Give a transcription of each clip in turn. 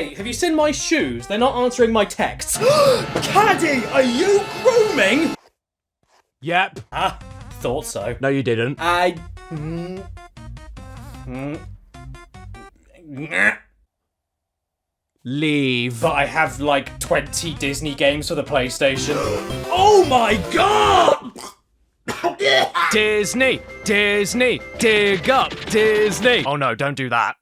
Hey, have you seen my shoes? They're not answering my texts. Caddy, are you grooming? Yep. Ah, thought so. No, you didn't. Leave. But I have like 20 Disney games for the PlayStation. Oh my god! Disney, Disney, dig up, Disney. Oh no, don't do that.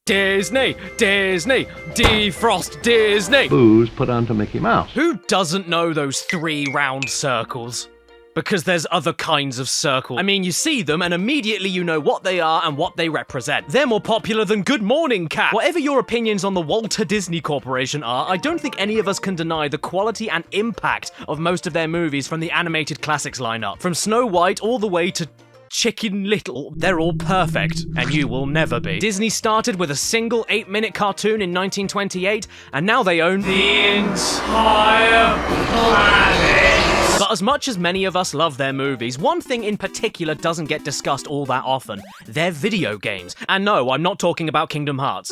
Disney, Disney, defrost Disney. Booze put onto Mickey Mouse. Who doesn't know those 3 round circles? Because there's other kinds of circles. I mean, you see them and immediately you know what they are and what they represent. They're more popular than Good Morning Cat. Whatever your opinions on the Walter Disney Corporation are, I don't think any of us can deny the quality and impact of most of their movies from the animated classics lineup. From Snow White all the way to Chicken Little, they're all perfect, and you will never be. Disney started with a single 8-minute cartoon in 1928, and now they own the entire planet. But as much as many of us love their movies, one thing in particular doesn't get discussed all that often. They're video games. And no, I'm not talking about Kingdom Hearts.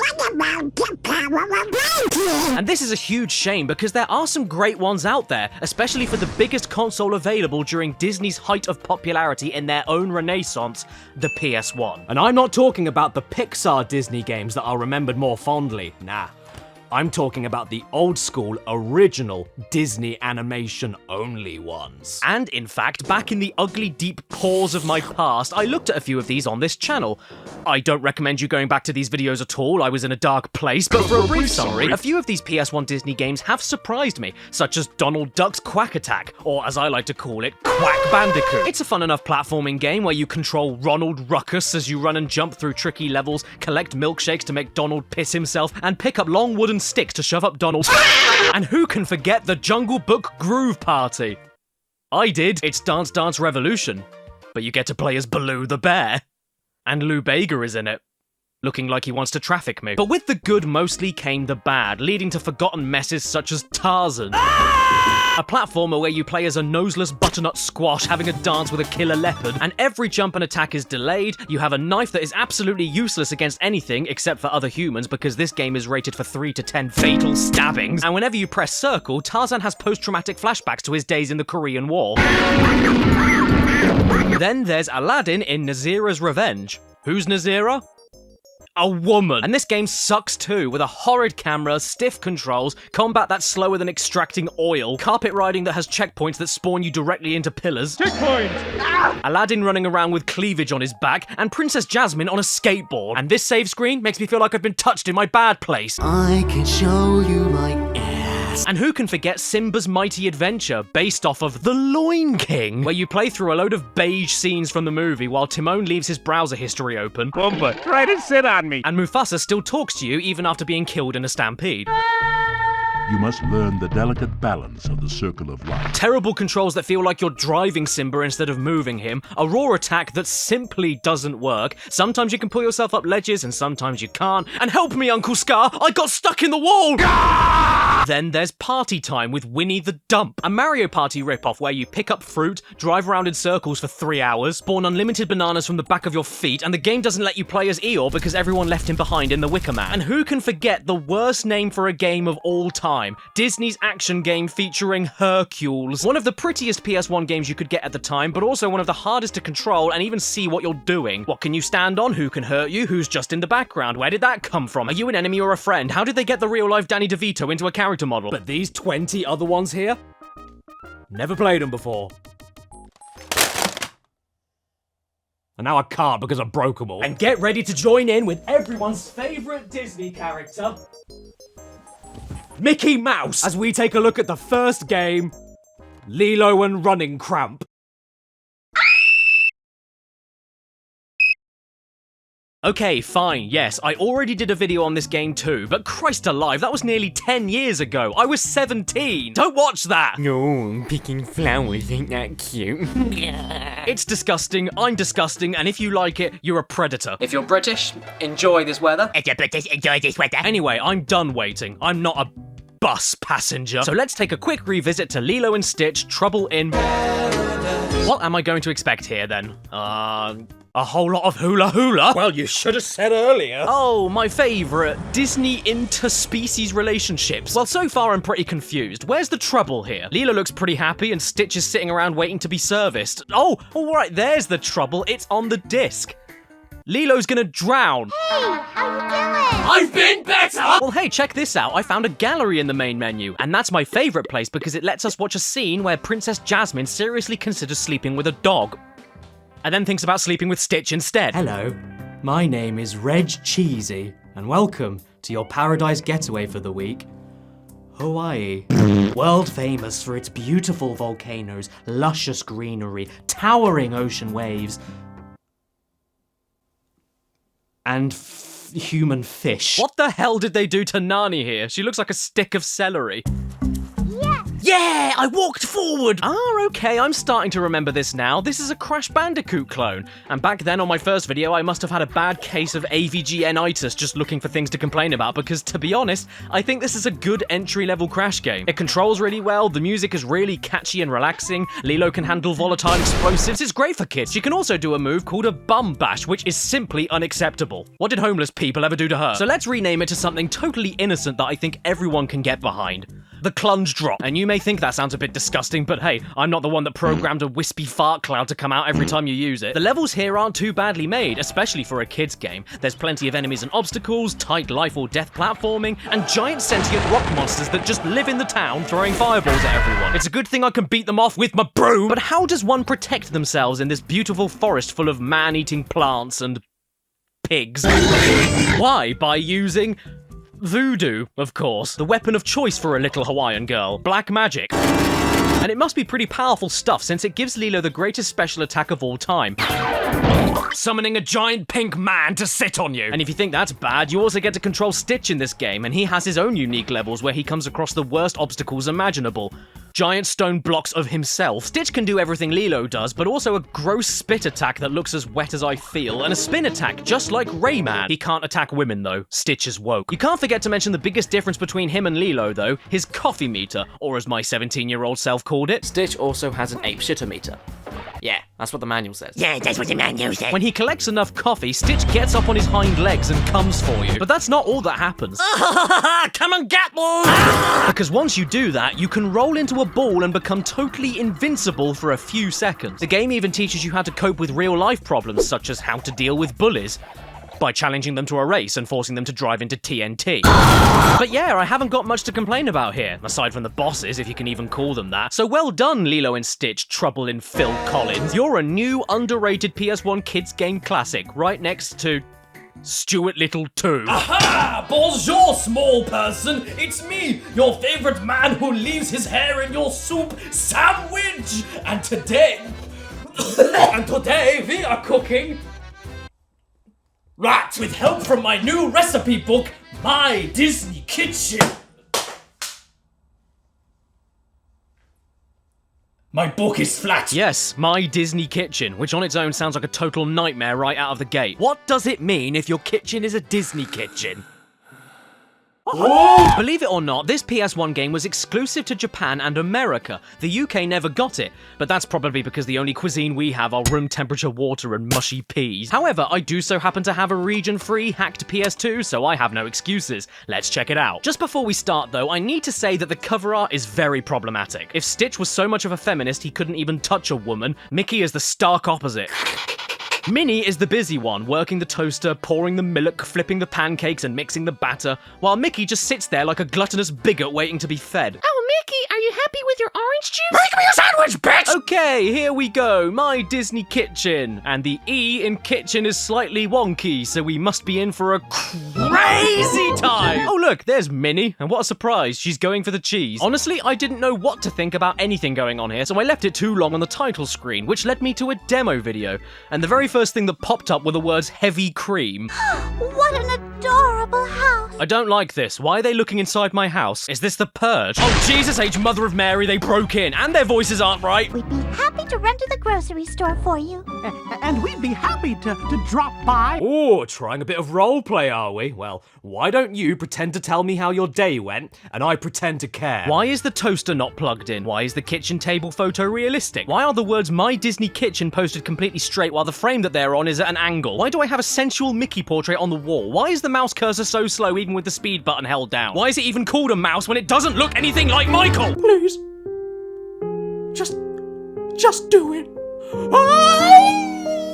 And this is a huge shame because there are some great ones out there, especially for the biggest console available during Disney's height of popularity in their own renaissance, the PS1. And I'm not talking about the Pixar Disney games that are remembered more fondly. Nah. I'm talking about the old school, original Disney animation only ones. And in fact, back in the ugly deep pores of my past, I looked at a few of these on this channel. I don't recommend you going back to these videos at all, I was in a dark place, but for a brief summary, a few of these PS1 Disney games have surprised me, such as Donald Duck's Quack Attack, or as I like to call it, Quack Bandicoot. It's a fun enough platforming game where you control Ronald Ruckus as you run and jump through tricky levels, collect milkshakes to make Donald piss himself, and pick up long wooden sticks to shove up Donald. And who can forget the Jungle Book Groove Party? I did. It's Dance Dance Revolution. But you get to play as Baloo the Bear. And Lou Bega is in it, looking like he wants to traffic me. But with the good mostly came the bad, leading to forgotten messes such as Tarzan. A platformer where you play as a noseless butternut squash having a dance with a killer leopard, and every jump and attack is delayed. You have a knife that is absolutely useless against anything except for other humans because this game is rated for 3 to 10 fatal stabbings. And whenever you press circle, Tarzan has post-traumatic flashbacks to his days in the Korean War. Then there's Aladdin in Nazira's Revenge. Who's Nazira? A woman. And this game sucks too, with a horrid camera, stiff controls, combat that's slower than extracting oil, carpet riding that has checkpoints that spawn you directly into pillars, Aladdin running around with cleavage on his back, and Princess Jasmine on a skateboard. And this save screen makes me feel like I've been touched in my bad place. I can show you my ass. And who can forget Simba's Mighty Adventure, based off of The Loin King, where you play through a load of beige scenes from the movie while Timon leaves his browser history open. Pumbaa, try to sit on me. And Mufasa still talks to you even after being killed in a stampede. You must learn the delicate balance of the circle of life. Terrible controls that feel like you're driving Simba instead of moving him, a raw attack that simply doesn't work, sometimes you can pull yourself up ledges and sometimes you can't, and help me Uncle Scar, I got stuck in the wall! Then there's Party Time with Winnie the Dump, a Mario Party ripoff where you pick up fruit, drive around in circles for 3 hours, spawn unlimited bananas from the back of your feet, and the game doesn't let you play as Eeyore because everyone left him behind in the Wicker Man. And who can forget the worst name for a game of all time, Disney's action game featuring Hercules. One of the prettiest PS1 games you could get at the time, but also one of the hardest to control and even see what you're doing. What can you stand on? Who can hurt you? Who's just in the background? Where did that come from? Are you an enemy or a friend? How did they get the real-life Danny DeVito into a character model? But these 20 other ones here? Never played them before. And now I can't because I broke them all. And get ready to join in with everyone's favourite Disney character, Mickey Mouse, as we take a look at the first game, Lilo and Running Cramp. Okay, fine, yes, I already did a video on this game too, but Christ alive, that was nearly 10 years ago. I was 17. Don't watch that! No, picking flowers ain't that cute. It's disgusting, I'm disgusting, and if you like it, you're a predator. If you're British, enjoy this weather. If you're British, enjoy this weather. Anyway, I'm done waiting. I'm not a bus passenger. So let's take a quick revisit to Lilo and Stitch, Trouble in... What am I going to expect here then? A whole lot of hula hula? Well, you should have said earlier. Oh, my favourite, Disney interspecies relationships. Well, so far I'm pretty confused. Where's the trouble here? Lilo looks pretty happy and Stitch is sitting around waiting to be serviced. Oh, alright, there's the trouble. It's on the disc. Lilo's gonna drown. Hey, how you doing? I've been better! Well, hey, check this out. I found a gallery in the main menu, and that's my favourite place because it lets us watch a scene where Princess Jasmine seriously considers sleeping with a dog. And then thinks about sleeping with Stitch instead. Hello, my name is Reg Cheesy, and welcome to your paradise getaway for the week, Hawaii. World famous for its beautiful volcanoes, luscious greenery, towering ocean waves, and human fish. What the hell did they do to Nani here? She looks like a stick of celery. Yes. Yeah, I walked forward! Ah, okay, I'm starting to remember this now. This is a Crash Bandicoot clone. And back then on my first video, I must have had a bad case of AVG-enitis just looking for things to complain about because, to be honest, I think this is a good entry-level Crash game. It controls really well, the music is really catchy and relaxing, Lilo can handle volatile explosives, it's great for kids. She can also do a move called a bum bash, which is simply unacceptable. What did homeless people ever do to her? So let's rename it to something totally innocent that I think everyone can get behind. The Clunge Drop. And you may think that sounds a bit disgusting, but hey, I'm not the one that programmed a wispy fart cloud to come out every time you use it. The levels here aren't too badly made, especially for a kid's game. There's plenty of enemies and obstacles, tight life or death platforming, and giant sentient rock monsters that just live in the town throwing fireballs at everyone. It's a good thing I can beat them off with my broom, but how does one protect themselves in this beautiful forest full of man-eating plants and pigs? Why? By using voodoo, of course. The weapon of choice for a little Hawaiian girl. Black magic. And it must be pretty powerful stuff since it gives Lilo the greatest special attack of all time. Summoning a giant pink man to sit on you. And if you think that's bad, you also get to control Stitch in this game, and he has his own unique levels where he comes across the worst obstacles imaginable. Giant stone blocks of himself. Stitch can do everything Lilo does, but also a gross spit attack that looks as wet as I feel, and a spin attack just like Rayman. He can't attack women though. Stitch is woke. You can't forget to mention the biggest difference between him and Lilo though, his coffee meter, or as my 17-year-old self called it. Stitch also has an ape-shitter meter. Yeah, that's what the manual says. Yeah, that's what the manual said. When he collects enough coffee, Stitch gets up on his hind legs and comes for you. But that's not all that happens. Come and get me! Because once you do that, you can roll into a ball and become totally invincible for a few seconds. The game even teaches you how to cope with real-life problems, such as how to deal with bullies, by challenging them to a race and forcing them to drive into TNT. But yeah, I haven't got much to complain about here, aside from the bosses, if you can even call them that. So well done, Lilo and Stitch, Trouble in Phil Collins. You're a new, underrated PS1 kids game classic, right next to Stuart Little 2. Aha! Bonjour, small person! It's me, your favorite man who leaves his hair in your soup sandwich! And today we are cooking... Right, with help from my new recipe book, My Disney Kitchen. My book is flat. Yes, My Disney Kitchen, which on its own sounds like a total nightmare right out of the gate. What does it mean if your kitchen is a Disney kitchen? Oh! Believe it or not, this PS1 game was exclusive to Japan and America. The UK never got it, but that's probably because the only cuisine we have are room temperature water and mushy peas. However, I do so happen to have a region-free hacked PS2, so I have no excuses. Let's check it out. Just before we start though, I need to say that the cover art is very problematic. If Stitch was so much of a feminist he couldn't even touch a woman, Mickey is the stark opposite. Minnie is the busy one, working the toaster, pouring the milk, flipping the pancakes and mixing the batter, while Mickey just sits there like a gluttonous bigot waiting to be fed. Oh, Mickey, are you happy with your orange juice? Make me a sandwich, bitch! Okay, here we go, My Disney Kitchen. And the E in kitchen is slightly wonky, so we must be in for a crazy time! Oh look, there's Minnie, and what a surprise, she's going for the cheese. Honestly, I didn't know what to think about anything going on here, so I left it too long on the title screen, which led me to a demo video. And the very first thing that popped up were the words heavy cream. What an adorable house. I don't like this. Why are they looking inside my house? Is this the Purge? Oh, Jesus H. Mother of Mary, they broke in, and their voices aren't right. We'd be happy to run to the grocery store for you. And we'd be happy to drop by. Oh, trying a bit of roleplay, are we? Well, why don't you pretend to tell me how your day went, and I pretend to care? Why is the toaster not plugged in? Why is the kitchen table photo realistic? Why are the words My Disney Kitchen posted completely straight while the frame that they're on is at an angle? Why do I have a sensual Mickey portrait on the wall? Why is the mouse cursor so slow even with the speed button held down? Why is it even called a mouse when it doesn't look anything like Michael? Please. Just do it.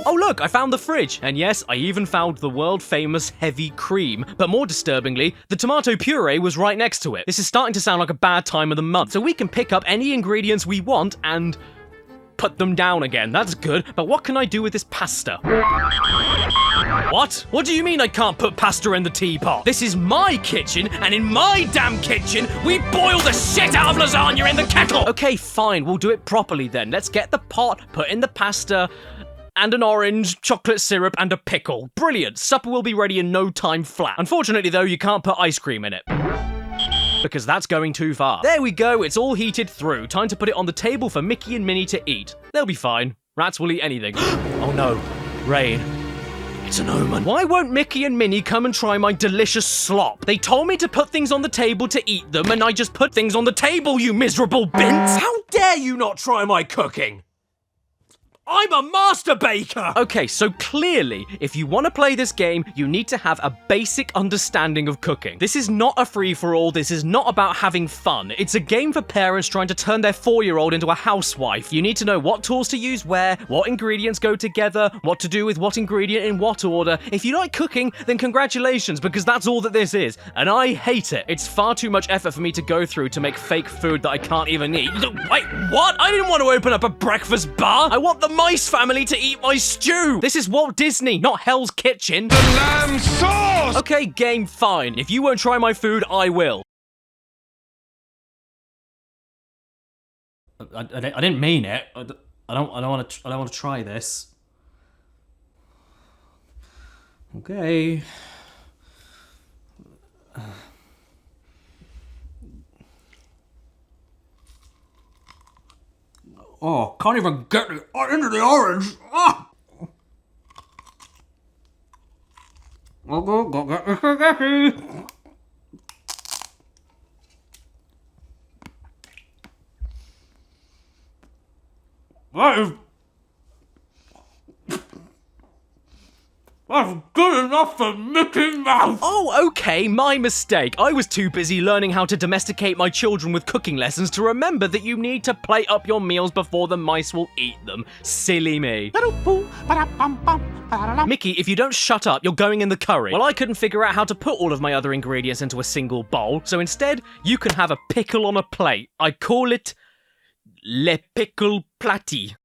Oh look, I found the fridge. And yes, I even found the world famous heavy cream. But more disturbingly, the tomato puree was right next to it. This is starting to sound like a bad time of the month. So we can pick up any ingredients we want and put them down again. That's good. But what can I do with this pasta? What? What do you mean I can't put pasta in the teapot? This is my kitchen, and in my damn kitchen, we boil the shit out of lasagna in the kettle! Okay, fine, we'll do it properly then. Let's get the pot, put in the pasta, and an orange, chocolate syrup, and a pickle. Brilliant. Supper will be ready in no time flat. Unfortunately though, you can't put ice cream in it, because that's going too far. There we go, it's all heated through. Time to put it on the table for Mickey and Minnie to eat. They'll be fine. Rats will eat anything. Oh no, rain. It's an omen. Why won't Mickey and Minnie come and try my delicious slop? They told me to put things on the table to eat them, and I just put things on the table, you miserable bins! How dare you not try my cooking? I'm a master baker! Okay, so clearly, if you want to play this game, you need to have a basic understanding of cooking. This is not a free-for-all, this is not about having fun. It's a game for parents trying to turn their 4-year-old into a housewife. You need to know what tools to use where, what ingredients go together, what to do with what ingredient in what order. If you like cooking, then congratulations, because that's all that this is. And I hate it. It's far too much effort for me to go through to make fake food that I can't even eat. Wait, what? I didn't want to open up a breakfast bar! I want the mice family to eat my stew! This is Walt Disney, not Hell's Kitchen. The lamb sauce! Okay, game, fine. If you won't try my food, I will. I didn't mean it. I don't want to try this. Okay. Oh, can't even get into the orange. Ah! That's good enough for Mickey Mouse! Oh, okay, my mistake. I was too busy learning how to domesticate my children with cooking lessons to remember that you need to plate up your meals before the mice will eat them. Silly me. Mickey, if you don't shut up, you're going in the curry. Well, I couldn't figure out how to put all of my other ingredients into a single bowl, so instead, you can have a pickle on a plate. I call it Le Pickle Plati.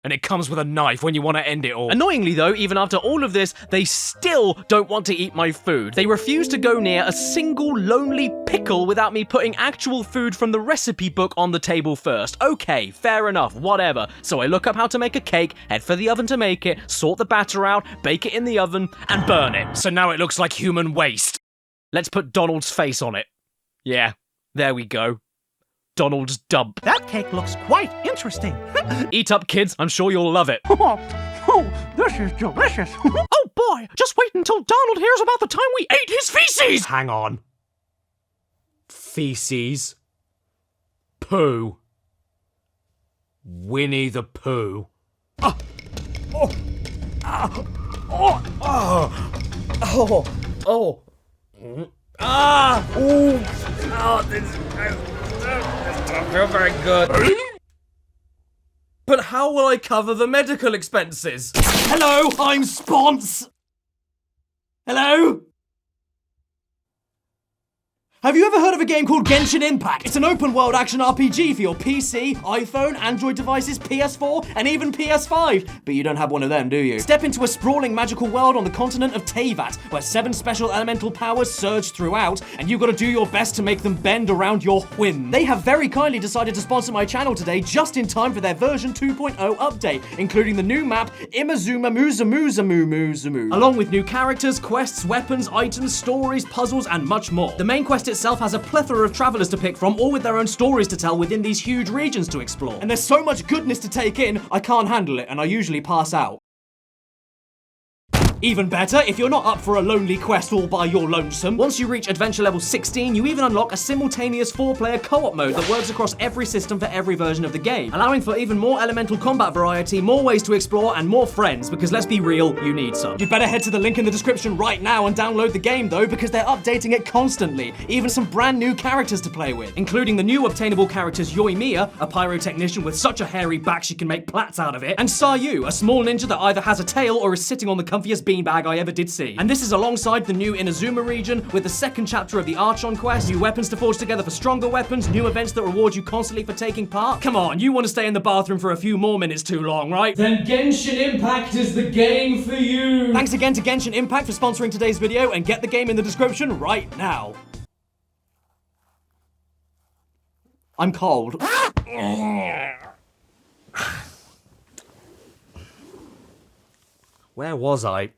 And it comes with a knife when you want to end it all. Annoyingly though, even after all of this, they still don't want to eat my food. They refuse to go near a single lonely pickle without me putting actual food from the recipe book on the table first. Okay, fair enough, whatever. So I look up how to make a cake, head for the oven to make it, sort the batter out, bake it in the oven, and burn it. So now it looks like human waste. Let's put Donald's face on it. Yeah, there we go. Donald's dump. That cake looks quite interesting. Eat up, kids. I'm sure you'll love it. Oh, this is delicious. Oh boy, just wait until Donald hears about the time we ate his feces! Hang on. Feces. Pooh. Winnie the Pooh. Oh. Oh. Oh. Oh. Oh. Oh. Ah! Ooh! Oh, this don't feel very good. But how will I cover the medical expenses? Hello, I'm Spons. Hello? Have you ever heard of a game called Genshin Impact? It's an open-world action RPG for your PC, iPhone, Android devices, PS4, and even PS5. But you don't have one of them, do you? Step into a sprawling magical world on the continent of Teyvat, where 7 special elemental powers surge throughout, and you've got to do your best to make them bend around your whim. They have very kindly decided to sponsor my channel today just in time for their version 2.0 update, including the new map, Imazuma Muzamuzamuzamu, along with new characters, quests, weapons, items, stories, puzzles, and much more. The main quest itself has a plethora of travelers to pick from, all with their own stories to tell within these huge regions to explore. And there's so much goodness to take in, I can't handle it, and I usually pass out. Even better, if you're not up for a lonely quest all by your lonesome, once you reach adventure level 16, you even unlock a simultaneous 4-player co-op mode that works across every system for every version of the game, allowing for even more elemental combat variety, more ways to explore, and more friends, because let's be real, you need some. You'd better head to the link in the description right now and download the game though, because they're updating it constantly, even some brand new characters to play with, including the new obtainable characters Yoimiya, a pyrotechnician with such a hairy back she can make plats out of it, and Sayu, a small ninja that either has a tail or is sitting on the comfiest beanbag I ever did see. And this is alongside the new Inazuma region, with the second chapter of the Archon quest, new weapons to forge together for stronger weapons, new events that reward you constantly for taking part. Come on, you want to stay in the bathroom for a few more minutes too long, right? Then Genshin Impact is the game for you! Thanks again to Genshin Impact for sponsoring today's video, and get the game in the description right now. I'm cold. Where was I?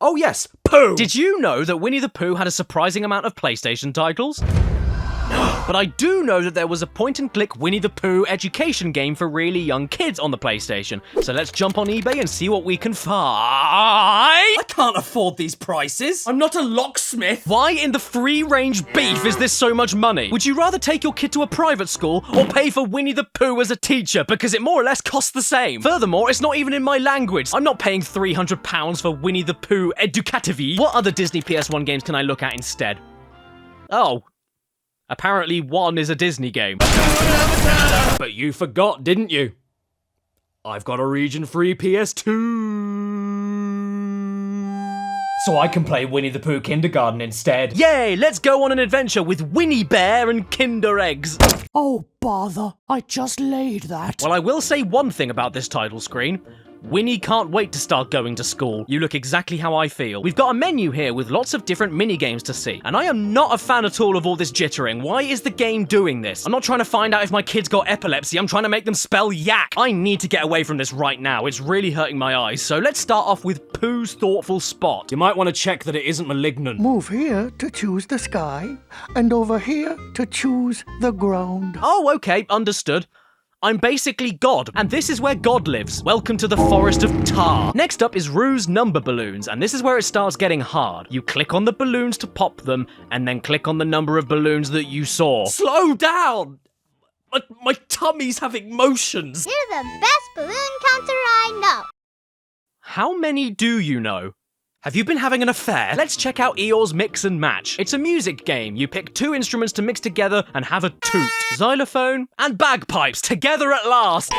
Oh yes, Pooh! Did you know that Winnie the Pooh had a surprising amount of PlayStation titles? But I do know that there was a point-and-click Winnie the Pooh education game for really young kids on the PlayStation. So let's jump on eBay and see what we can find. I can't afford these prices. I'm not a locksmith. Why in the free-range beef is this so much money? Would you rather take your kid to a private school or pay for Winnie the Pooh as a teacher? Because it more or less costs the same. Furthermore, it's not even in my language. I'm not paying £300 for Winnie the Pooh Educativi. What other Disney PS1 games can I look at instead? Oh. Apparently one is a Disney game. But you forgot, didn't you? I've got a region-free PS2. So I can play Winnie the Pooh Kindergarten instead. Yay, let's go on an adventure with Winnie Bear and Kinder Eggs. Oh, bother. I just laid that. Well, I will say one thing about this title screen. Winnie can't wait to start going to school. You look exactly how I feel. We've got a menu here with lots of different mini-games to see. And I am not a fan at all of all this jittering. Why is the game doing this? I'm not trying to find out if my kid's got epilepsy. I'm trying to make them spell yak. I need to get away from this right now. It's really hurting my eyes. So let's start off with Pooh's thoughtful spot. You might want to check that it isn't malignant. Move here to choose the sky, and over here to choose the ground. Oh, okay, understood. I'm basically God, and this is where God lives. Welcome to the Forest of Tar. Next up is Rue's number balloons, and this is where it starts getting hard. You click on the balloons to pop them, and then click on the number of balloons that you saw. Slow down! My tummy's having motions. You're the best balloon counter I know. How many do you know? Have you been having an affair? Let's check out Eeyore's Mix and Match. It's a music game. You pick 2 instruments to mix together and have a toot. Xylophone and bagpipes together at last.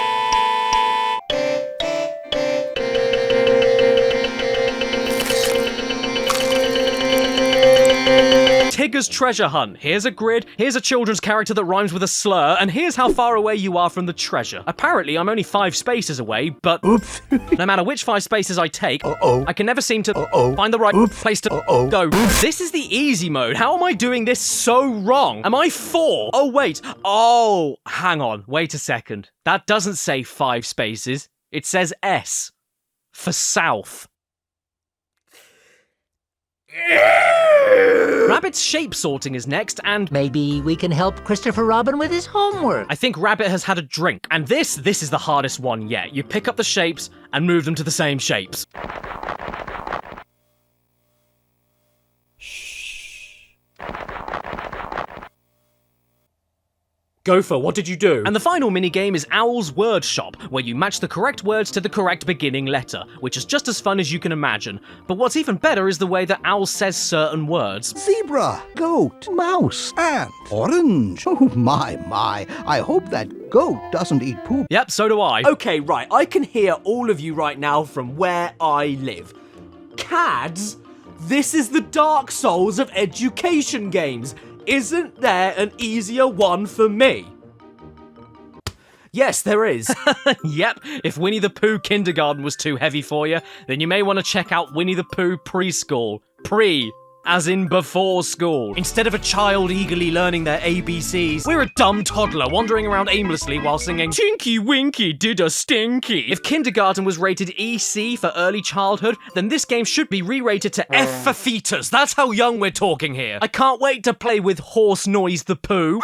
Tigger's Treasure Hunt. Here's a grid, here's a children's character that rhymes with a slur, and here's how far away you are from the treasure. Apparently, I'm only 5 spaces away, but Oops. no matter which 5 spaces I take, Uh-oh. I can never seem to Uh-oh. find the right Oops. place to Uh-oh. go. This is the easy mode. How am I doing this so wrong? Am I 4? Oh, wait. Oh, hang on. Wait a second. That doesn't say 5 spaces. It says S. For south. Rabbit's shape sorting is next, and Maybe we can help Christopher Robin with his homework. I think Rabbit has had a drink. And this is the hardest one yet. You pick up the shapes and move them to the same shapes. Gopher, what did you do? And the final minigame is Owl's Word Shop, where you match the correct words to the correct beginning letter, which is just as fun as you can imagine. But what's even better is the way that Owl says certain words. Zebra, goat, mouse, ant, orange. Oh, my. I hope that goat doesn't eat poop. Yep, so do I. Okay, right, I can hear all of you right now from where I live. Cads This is the Dark Souls of education games. Isn't there an easier one for me? Yes, there is. Yep, if Winnie the Pooh kindergarten was too heavy for you, then you may want to check out Winnie the Pooh preschool. As in before school. Instead of a child eagerly learning their ABCs, we're a dumb toddler wandering around aimlessly while singing Tinky Winky did a stinky. If kindergarten was rated EC for early childhood, then this game should be re-rated to F for fetus. That's how young we're talking here. I can't wait to play with Horse Noise the Pooh.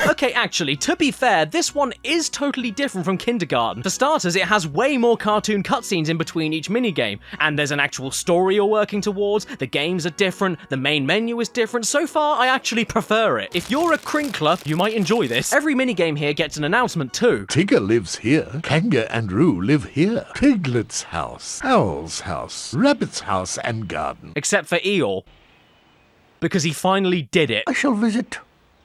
Okay, actually, to be fair, this one is totally different from kindergarten. For starters, it has way more cartoon cutscenes in between each minigame, and there's an actual story you're working towards, the games are different, the main menu is different. So far, I actually prefer it. If you're a crinkler, you might enjoy this. Every minigame here gets an announcement too. Tigger lives here. Kanga and Roo live here. Piglet's house, Owl's house, Rabbit's house and garden. Except for Eeyore. Because he finally did it. I shall visit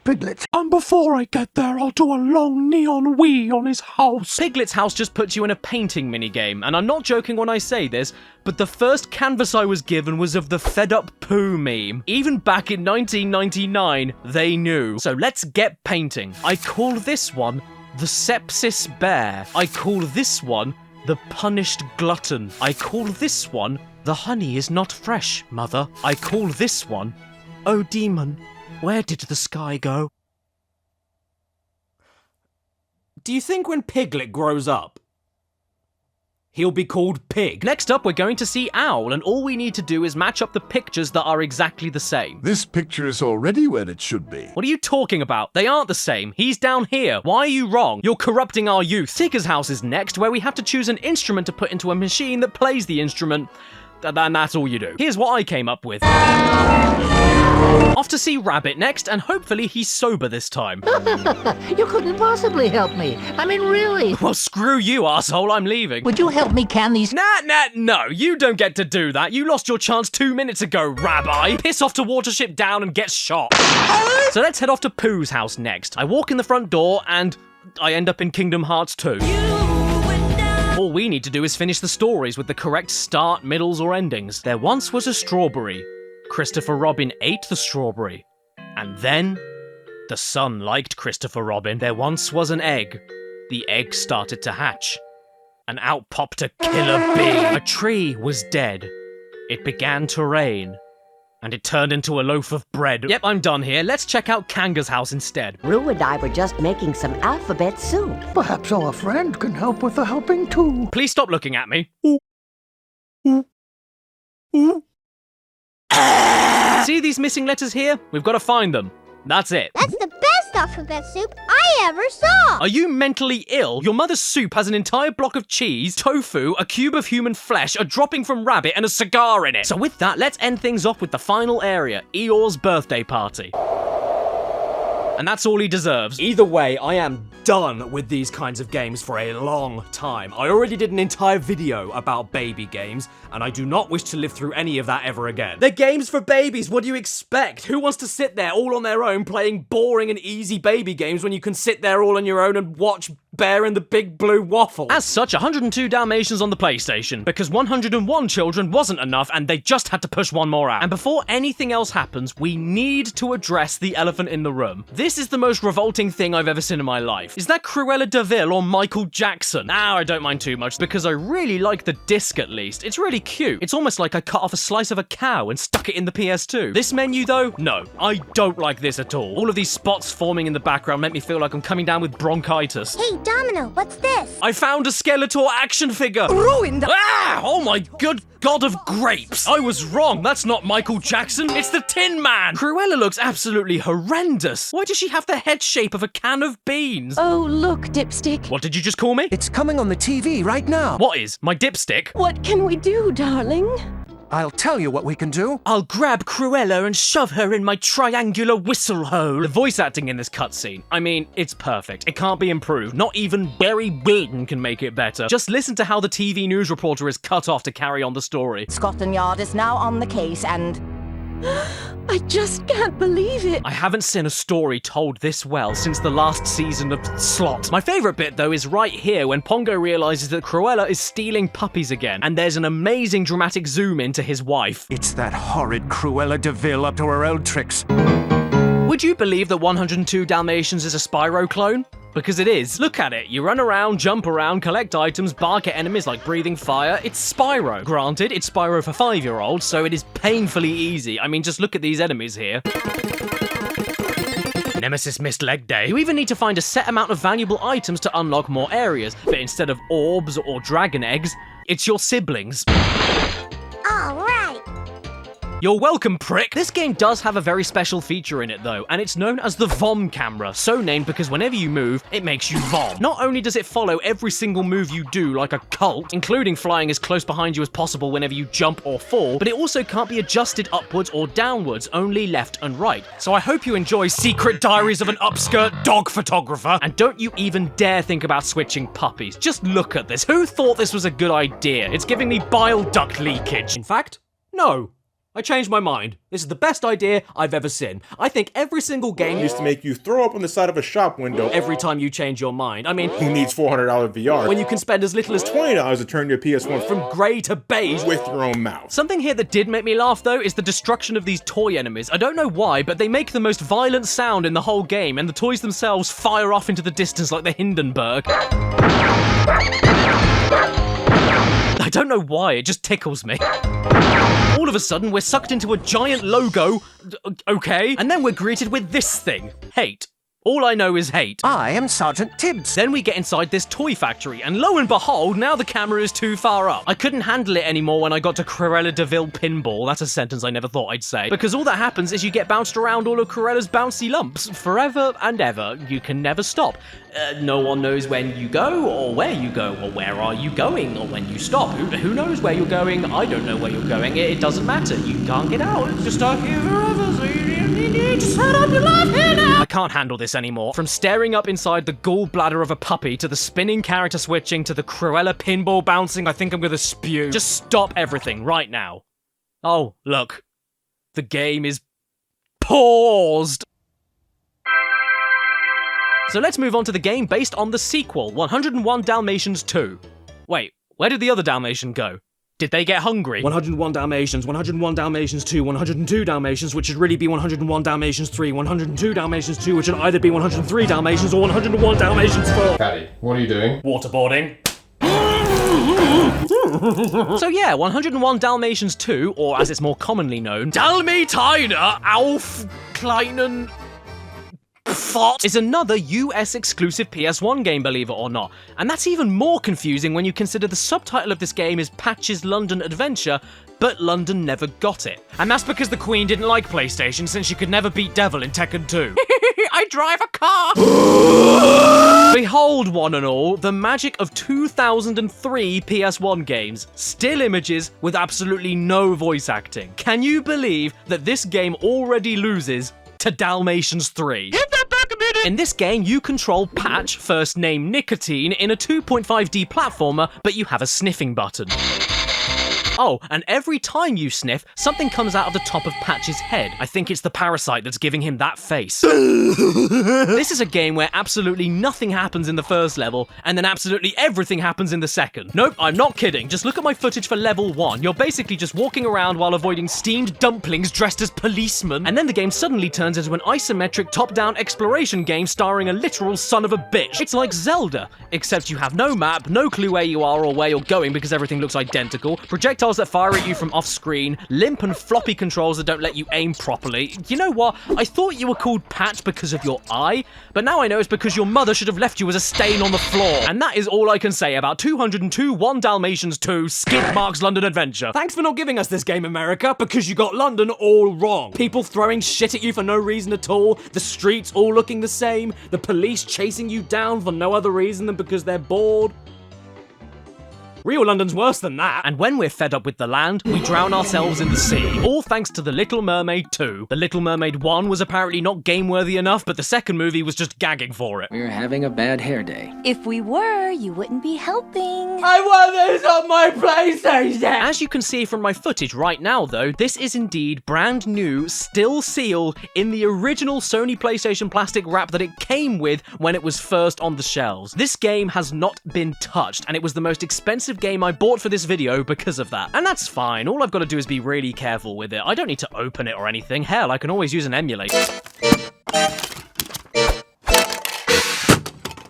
Piglet. And before I get there, I'll do a long neon wee on his house. Piglet's house just puts you in a painting minigame, and I'm not joking when I say this, but the first canvas I was given was of the Fed Up Pooh meme. Even back in 1999, they knew. So let's get painting. I call this one the Sepsis Bear. I call this one the Punished Glutton. I call this one the Honey is Not Fresh, Mother. I call this one Oh Demon, where did the sky go? Do you think when Piglet grows up, he'll be called Pig? Next up, we're going to see Owl, and all we need to do is match up the pictures that are exactly the same. This picture is already where it should be. What are you talking about? They aren't the same. He's down here. Why are you wrong? You're corrupting our youth. Tigger's house is next, where we have to choose an instrument to put into a machine that plays the instrument. And that's all you do. Here's what I came up with. Off to see Rabbit next, and hopefully he's sober this time. You couldn't possibly help me. I mean, really. Well, screw you, arsehole. I'm leaving. Would you help me can these? No, you don't get to do that. You lost your chance 2 minutes ago, Rabbi. Piss off to Watership Down and get shot. So let's head off to Pooh's house next. I walk in the front door, and I end up in Kingdom Hearts 2. All we need to do is finish the stories with the correct start, middles, or endings. There once was a strawberry. Christopher Robin ate the strawberry. And then, the sun liked Christopher Robin. There once was an egg. The egg started to hatch. And out popped a killer bee. A tree was dead. It began to rain. And it turned into a loaf of bread. Yep, I'm done here. Let's check out Kanga's house instead. Roo and I were just making some alphabet soup. Perhaps our friend can help with the helping too. Please stop looking at me. See these missing letters here? We've got to find them. That's it. That's the best alphabet soup I ever saw! Are you mentally ill? Your mother's soup has an entire block of cheese, tofu, a cube of human flesh, a dropping from rabbit, and a cigar in it. So with that, let's end things off with the final area, Eeyore's birthday party. And that's all he deserves. Either way, I am done with these kinds of games for a long time. I already did an entire video about baby games, and I do not wish to live through any of that ever again. They're games for babies, what do you expect? Who wants to sit there all on their own playing boring and easy baby games when you can sit there all on your own and watch Bear and the Big Blue Waffle? As such, 102 Dalmatians on the PlayStation, because 101 children wasn't enough and they just had to push one more out. And before anything else happens, we need to address the elephant in the room. This is the most revolting thing I've ever seen in my life. Is that Cruella de Vil or Michael Jackson? Nah, I don't mind too much, because I really like the disc at least. It's really cute. It's almost like I cut off a slice of a cow and stuck it in the PS2. This menu though? No, I don't like this at all. All of these spots forming in the background make me feel like I'm coming down with bronchitis. Hey, Domino, what's this? I found a Skeletor action figure! Ruined! Ah! Oh my good god of grapes! I was wrong, that's not Michael Jackson, it's the Tin Man! Cruella looks absolutely horrendous. Why does she have the head shape of a can of beans? Oh, look, Dipstick. What did you just call me? It's coming on the TV right now. What is? My dipstick? What can we do, darling? I'll tell you what we can do. I'll grab Cruella and shove her in my triangular whistle hole. The voice acting in this cutscene, I mean, it's perfect. It can't be improved. Not even Barry Wilton can make it better. Just listen to how the TV news reporter is cut off to carry on the story. Scotland Yard is now on the case and... I just can't believe it. I haven't seen a story told this well since the last season of Slot. My favourite bit, though, is right here when Pongo realises that Cruella is stealing puppies again, and there's an amazing dramatic zoom in to his wife. It's that horrid Cruella de Vil up to her old tricks. Would you believe that 102 Dalmatians is a Spyro clone? Because it is. Look at it. You run around, jump around, collect items, bark at enemies like breathing fire. It's Spyro. Granted, it's Spyro for 5-year-olds, so it is painfully easy. I mean, just look at these enemies here. Nemesis missed leg day. You even need to find a set amount of valuable items to unlock more areas, but instead of orbs or dragon eggs, it's your siblings. All right. You're welcome, prick! This game does have a very special feature in it, though, and it's known as the Vom camera, so named because whenever you move, it makes you vom. Not only does it follow every single move you do like a cult, including flying as close behind you as possible whenever you jump or fall, but it also can't be adjusted upwards or downwards, only left and right. So I hope you enjoy Secret Diaries of an Upskirt Dog Photographer, and don't you even dare think about switching puppies. Just look at this. Who thought this was a good idea? It's giving me bile duct leakage. In fact, no. I changed my mind. This is the best idea I've ever seen. I think every single game used to make you throw up on the side of a shop window every time you change your mind. I mean, who needs $400 VR? When you can spend as little as $20 to turn your PS1 from grey to beige with your own mouth. Something here that did make me laugh, though, is the destruction of these toy enemies. I don't know why, but they make the most violent sound in the whole game, and the toys themselves fire off into the distance like the Hindenburg. I don't know why, it just tickles me. All of a sudden, we're sucked into a giant logo, okay, and then we're greeted with this thing, hate. All I know is hate. I am Sergeant Tibbs. Then we get inside this toy factory, and lo and behold, now the camera is too far up. I couldn't handle it anymore when I got to Cruella de Vil pinball. That's a sentence I never thought I'd say. Because all that happens is you get bounced around all of Cruella's bouncy lumps, forever and ever. You can never stop. No one knows when you go, or where you go, or where are you going, or when you stop. Who knows where you're going? I don't know where you're going. It doesn't matter. You can't get out. It's just stuck here forever, so you need to set up your life here now. I can't handle this anymore. From staring up inside the gallbladder of a puppy, to the spinning character switching, to the Cruella pinball bouncing, I think I'm gonna spew. Just stop everything right now. Oh, look. The game is paused. So let's move on to the game based on the sequel, 101 Dalmatians 2. Wait, where did the other Dalmatian go? Did they get hungry? 101 Dalmatians, 101 Dalmatians 2, 102 Dalmatians, which should really be 101 Dalmatians 3, 102 Dalmatians 2, which should either be 103 Dalmatians or 101 Dalmatians 4. Caddy, what are you doing? Waterboarding. So yeah, 101 Dalmatians 2, or as it's more commonly known, Dalmatiner auf kleinen Fort, is another US exclusive PS1 game, believe it or not. And that's even more confusing when you consider the subtitle of this game is Patch's London Adventure, but London never got it. And that's because the Queen didn't like PlayStation since she could never beat Devil in Tekken 2. I drive a car! Behold, one and all, the magic of 2003 PS1 games. Still images with absolutely no voice acting. Can you believe that this game already loses to Dalmatians 3? In this game, you control Patch, first name Nicotine, in a 2.5D platformer, but you have a sniffing button. Oh, and every time you sniff, something comes out of the top of Patch's head. I think it's the parasite that's giving him that face. This is a game where absolutely nothing happens in the first level, and then absolutely everything happens in the second. Nope, I'm not kidding. Just look at my footage for level 1. You're basically just walking around while avoiding steamed dumplings dressed as policemen, and then the game suddenly turns into an isometric top-down exploration game starring a literal son of a bitch. It's like Zelda, except you have no map, no clue where you are or where you're going because everything looks identical, projectiles that fire at you from off-screen, limp and floppy controls that don't let you aim properly. You know what? I thought you were called Patch because of your eye, but now I know it's because your mother should have left you as a stain on the floor. And that is all I can say about 202 1 Dalmatians 2 Skid Mark's London Adventure. Thanks for not giving us this game, America, because you got London all wrong. People throwing shit at you for no reason at all, the streets all looking the same, the police chasing you down for no other reason than because they're bored. Real London's worse than that. And when we're fed up with the land, we drown ourselves in the sea. All thanks to The Little Mermaid 2. The Little Mermaid 1 was apparently not game-worthy enough, but the second movie was just gagging for it. We're having a bad hair day. If we were, you wouldn't be helping. I want this on my PlayStation! As you can see from my footage right now though, this is indeed brand new, still sealed, in the original Sony PlayStation plastic wrap that it came with when it was first on the shelves. This game has not been touched, and it was the most expensive game I bought for this video because of that. And that's fine, all I've got to do is be really careful with it. I don't need to open it or anything. Hell, I can always use an emulator.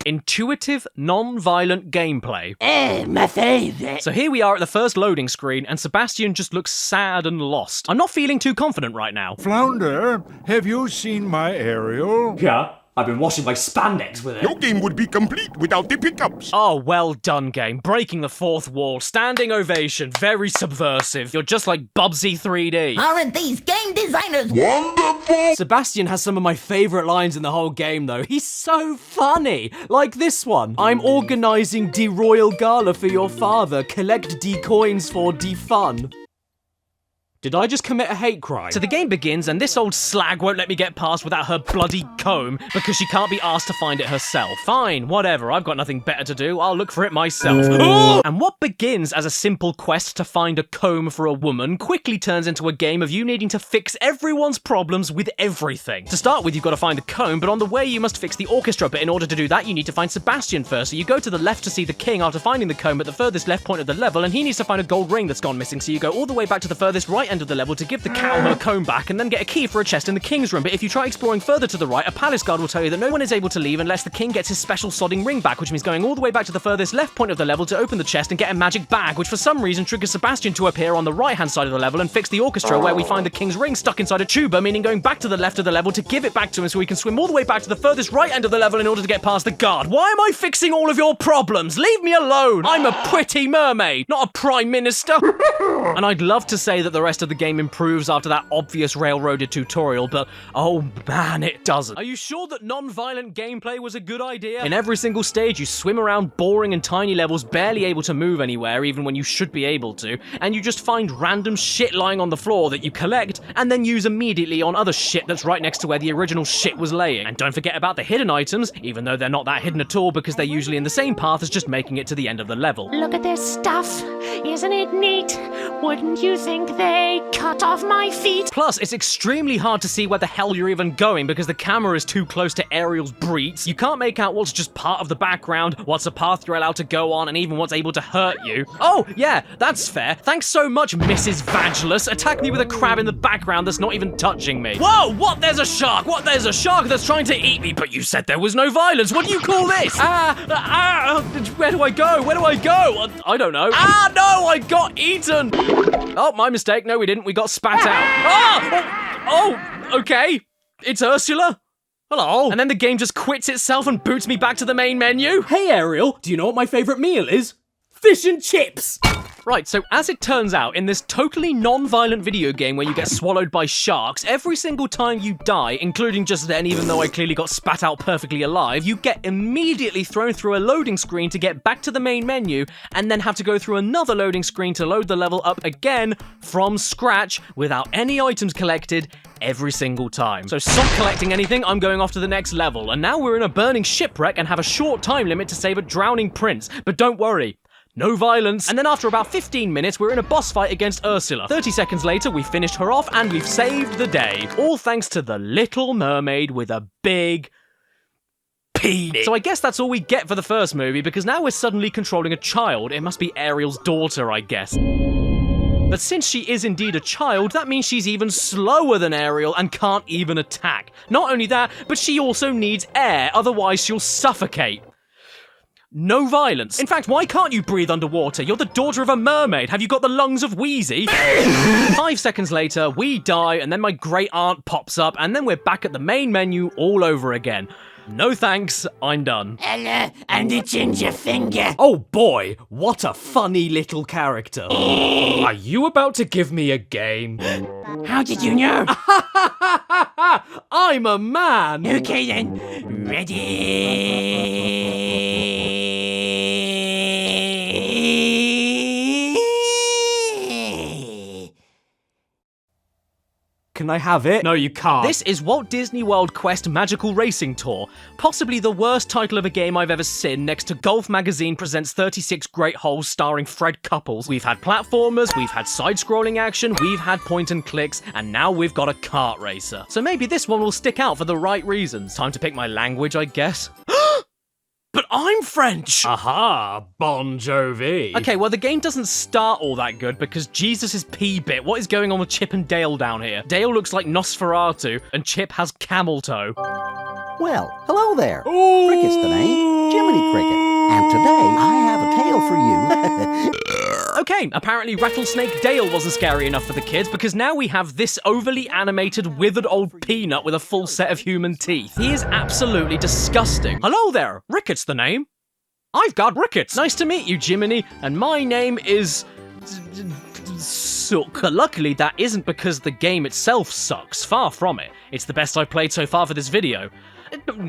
Intuitive, non-violent gameplay. My favorite. So here we are at the first loading screen, and Sebastian just looks sad and lost. I'm not feeling too confident right now. Flounder, have you seen my aerial? Yeah, I've been washing my spandex with it. Your game would be complete without the pickups. Oh, well done, game. Breaking the fourth wall. Standing ovation. Very subversive. You're just like Bubsy 3D. Aren't these game designers Wonderful! Sebastian has some of my favorite lines in the whole game, though. He's so funny. Like this one. I'm organizing de royal gala for your father. Collect de coins for de fun. Did I just commit a hate crime? So the game begins, and this old slag won't let me get past without her bloody comb because she can't be asked to find it herself. Fine, whatever, I've got nothing better to do, I'll look for it myself. And what begins as a simple quest to find a comb for a woman quickly turns into a game of you needing to fix everyone's problems with everything. To start with, you've got to find a comb, but on the way you must fix the orchestra, but in order to do that, you need to find Sebastian first. So you go to the left to see the king after finding the comb at the furthest left point of the level, and he needs to find a gold ring that's gone missing, so you go all the way back to the furthest right end of the level to give the cow her comb back and then get a key for a chest in the king's room. But if you try exploring further to the right, a palace guard will tell you that no one is able to leave unless the king gets his special sodding ring back, which means going all the way back to the furthest left point of the level to open the chest and get a magic bag, which for some reason triggers Sebastian to appear on the right-hand side of the level and fix the orchestra, where we find the king's ring stuck inside a tuba, meaning going back to the left of the level to give it back to him so we can swim all the way back to the furthest right end of the level in order to get past the guard. Why am I fixing all of your problems? Leave me alone! I'm a pretty mermaid, not a prime minister! And I'd love to say that the rest of the game improves after that obvious railroaded tutorial, but oh man, it doesn't. Are you sure that non-violent gameplay was a good idea? In every single stage, you swim around boring and tiny levels, barely able to move anywhere, even when you should be able to, and you just find random shit lying on the floor that you collect, and then use immediately on other shit that's right next to where the original shit was laying. And don't forget about the hidden items, even though they're not that hidden at all because they're usually in the same path as just making it to the end of the level. Look at this stuff. Isn't it neat? Wouldn't you think they cut off my feet? Plus, it's extremely hard to see where the hell you're even going because the camera is too close to Ariel's breets. You can't make out what's just part of the background, what's a path you're allowed to go on, and even what's able to hurt you. Oh, yeah, that's fair. Thanks so much, Mrs. Vagelus. Attack me with a crab in the background that's not even touching me. Whoa, what? There's a shark. What? There's a shark that's trying to eat me, but you said there was no violence. What do you call this? Where do I go? Where do I go? I don't know. No, I got eaten. Oh, my mistake. No, we didn't. We got spat out. Oh, okay. It's Ursula. Hello. And then the game just quits itself and boots me back to the main menu. Hey, Ariel, do you know what my favorite meal is? Fish and chips. Right, so as it turns out, in this totally non-violent video game where you get swallowed by sharks, every single time you die, including just then, even though I clearly got spat out perfectly alive, you get immediately thrown through a loading screen to get back to the main menu, and then have to go through another loading screen to load the level up again from scratch without any items collected every single time. So stop collecting anything, I'm going off to the next level. And now we're in a burning shipwreck and have a short time limit to save a drowning prince. But don't worry. No violence. And then after about 15 minutes, we're in a boss fight against Ursula. 30 seconds later, we finished her off and we've saved the day. All thanks to the Little Mermaid with a big penis. So I guess that's all we get for the first movie, because now we're suddenly controlling a child. It must be Ariel's daughter, I guess. But since she is indeed a child, that means she's even slower than Ariel and can't even attack. Not only that, but she also needs air, otherwise she'll suffocate. No violence. In fact, why can't you breathe underwater? You're the daughter of a mermaid. Have you got the lungs of Wheezy? 5 seconds later, we die, and then my great aunt pops up, and then we're back at the main menu all over again. No thanks, I'm done. Hello, and the ginger finger. Oh boy, what a funny little character. Are you about to give me a game? How did you know? I'm a man. Okay then, ready? Can I have it? No, you can't. This is Walt Disney World Quest Magical Racing Tour, possibly the worst title of a game I've ever seen, next to Golf Magazine Presents 36 Great Holes starring Fred Couples. We've had platformers, we've had side-scrolling action, we've had point and clicks, and now we've got a kart racer. So maybe this one will stick out for the right reasons. Time to pick my language, I guess. But I'm French! Aha, Bon Jovi. Okay, well the game doesn't start all that good because Jesus is P-bit. What is going on with Chip and Dale down here? Dale looks like Nosferatu, and Chip has camel toe. Well, hello there. Cricket's the name. Jiminy Cricket. And today I have a tale for you. Okay, apparently Rattlesnake Dale wasn't scary enough for the kids because now we have this overly animated, withered old peanut with a full set of human teeth. He is absolutely disgusting. Hello there, Ricket's the name. I've got Rickets. Nice to meet you, Jiminy, and my name is... Sook. Luckily, that isn't because the game itself sucks. Far from it. It's the best I've played so far for this video.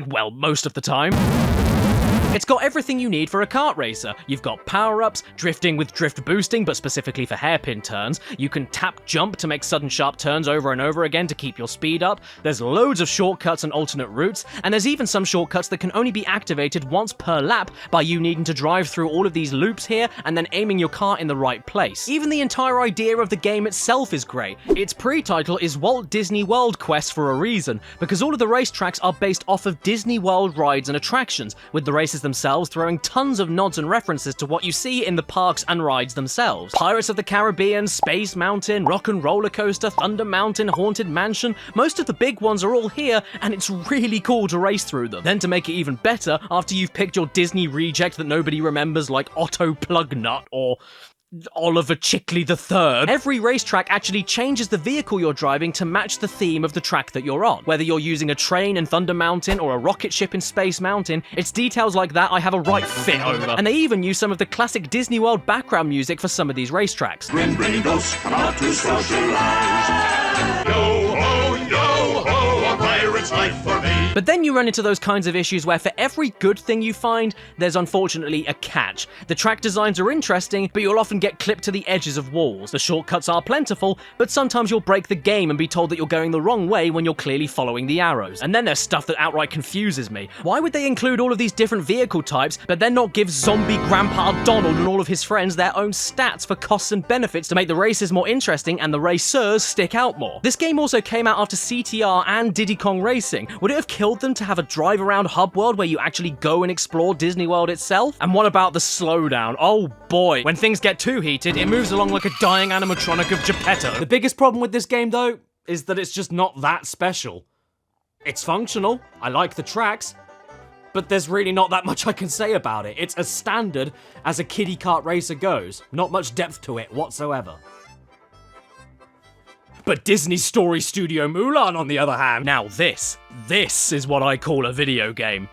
Well, most of the time. It's got everything you need for a kart racer. You've got power-ups, drifting with drift boosting, but specifically for hairpin turns. You can tap jump to make sudden sharp turns over and over again to keep your speed up. There's loads of shortcuts and alternate routes, and there's even some shortcuts that can only be activated once per lap by you needing to drive through all of these loops here and then aiming your car in the right place. Even the entire idea of the game itself is great. Its pre-title is Walt Disney World Quest for a reason, because all of the racetracks are based off of Disney World rides and attractions, with the races themselves throwing tons of nods and references to what you see in the parks and rides themselves. Pirates of the Caribbean, Space Mountain, Rock and Roller Coaster, Thunder Mountain, Haunted Mansion, most of the big ones are all here, and it's really cool to race through them. Then to make it even better, after you've picked your Disney reject that nobody remembers like Otto Plugnut or Oliver Chickley III, every racetrack actually changes the vehicle you're driving to match the theme of the track that you're on. Whether you're using a train in Thunder Mountain or a rocket ship in Space Mountain, it's details like that I have a right fit over. And they even use some of the classic Disney World background music for some of these racetracks. Bring ghosts, come out to socialize. Yo ho, yo ho, a pirate's life for me. But then you run into those kinds of issues where for every good thing you find, there's unfortunately a catch. The track designs are interesting, but you'll often get clipped to the edges of walls. The shortcuts are plentiful, but sometimes you'll break the game and be told that you're going the wrong way when you're clearly following the arrows. And then there's stuff that outright confuses me. Why would they include all of these different vehicle types, but then not give zombie Grandpa Donald and all of his friends their own stats for costs and benefits to make the races more interesting and the racers stick out more? This game also came out after CTR and Diddy Kong Racing. Would it have killed them to have a drive around hub world where you actually go and explore Disney World itself? And what about the slowdown? Oh boy, when things get too heated, it moves along like a dying animatronic of Geppetto. The biggest problem with this game, though, is that it's just not that special. It's functional, I like the tracks, but there's really not that much I can say about it. It's as standard as a kiddie kart racer goes. Not much depth to it whatsoever. But Disney's Story Studio Mulan, on the other hand, now this is what I call a video game.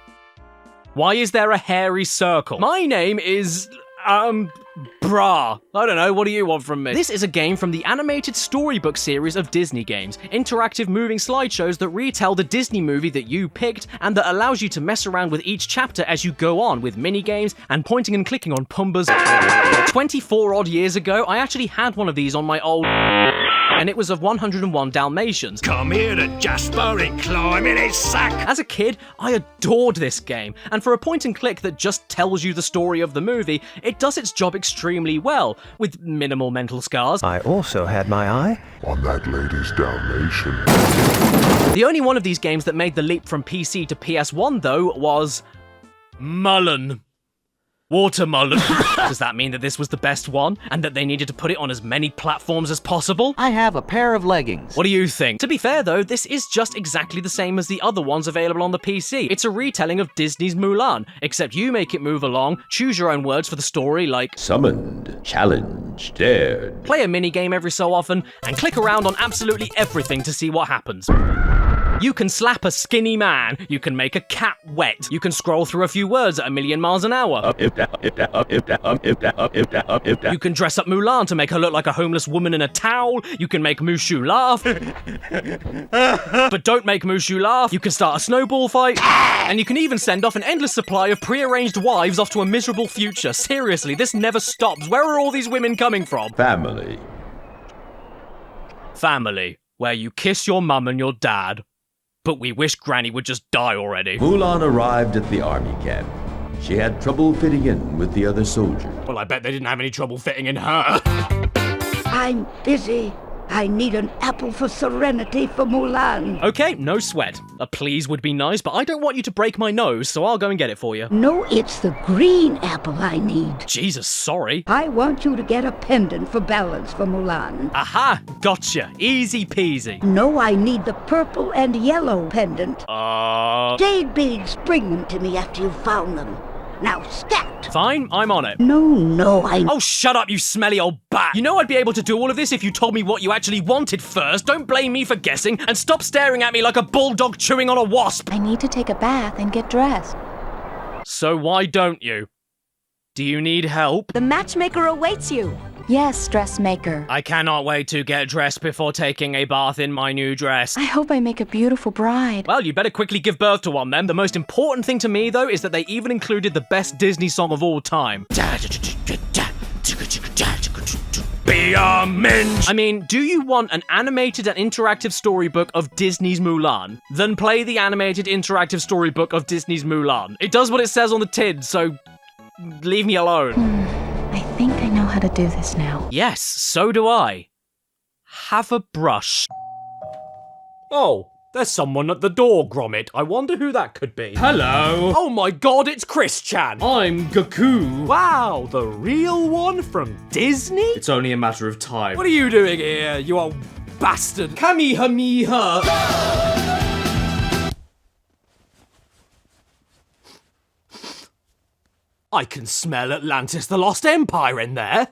Why is there a hairy circle? My name is, brah. I don't know, what do you want from me? This is a game from the animated storybook series of Disney Games, interactive moving slideshows that retell the Disney movie that you picked and that allows you to mess around with each chapter as you go on with mini-games and pointing and clicking on Pumbaa's. 24 odd years ago, I actually had one of these on my old... and it was of 101 Dalmatians. Come here to Jasper and climb in his sack. As a kid, I adored this game, and for a point and click that just tells you the story of the movie, it does its job extremely well, with minimal mental scars. I also had my eye on that lady's Dalmatian. The only one of these games that made the leap from PC to PS1, though, was... Mullen. Watermelon. Does that mean that this was the best one, and that they needed to put it on as many platforms as possible? I have a pair of leggings. What do you think? To be fair though, this is just exactly the same as the other ones available on the PC. It's a retelling of Disney's Mulan, except you make it move along, choose your own words for the story like summoned, challenged, dared. Play a minigame every so often, and click around on absolutely everything to see what happens. You can slap a skinny man, you can make a cat wet, you can scroll through a few words at a million miles an hour. You can dress up Mulan to make her look like a homeless woman in a towel, you can make Mushu laugh. But don't make Mushu laugh, you can start a snowball fight, and you can even send off an endless supply of pre-arranged wives off to a miserable future. Seriously, this never stops. Where are all these women coming from? Family. Family. where you kiss your mum and your dad, but we wish Granny would just die already. Mulan arrived at the army camp. She had trouble fitting in with the other soldiers. Well, I bet they didn't have any trouble fitting in her. I'm busy. I need an apple for serenity for Mulan. Okay, no sweat. A please would be nice, but I don't want you to break my nose, so I'll go and get it for you. No, it's the green apple I need. Jesus, sorry. I want you to get a pendant for balance for Mulan. Aha, gotcha. Easy peasy. No, I need the purple and yellow pendant. Jade beads, bring them to me after you've found them. Now, stat! Fine, I'm on it. No, Oh, shut up, you smelly old bat! You know I'd be able to do all of this if you told me what you actually wanted first. Don't blame me for guessing, and stop staring at me like a bulldog chewing on a wasp! I need to take a bath and get dressed. So why don't you? Do you need help? The matchmaker awaits you. Yes, dressmaker. I cannot wait to get dressed before taking a bath in my new dress. I hope I make a beautiful bride. Well, you better quickly give birth to one then. The most important thing to me, though, is that they even included the best Disney song of all time. Be a minge! I mean, do you want an animated and interactive storybook of Disney's Mulan? Then play the animated interactive storybook of Disney's Mulan. It does what it says on the tin, so leave me alone. I think I know how to do this now. Yes, so do I. Have a brush. Oh, there's someone at the door, Gromit. I wonder who that could be. Hello. Oh my god, it's Chris Chan. I'm Gaku. Wow, the real one from Disney? It's only a matter of time. What are you doing here, you old bastard? Kamehameha. I can smell Atlantis the Lost Empire in there.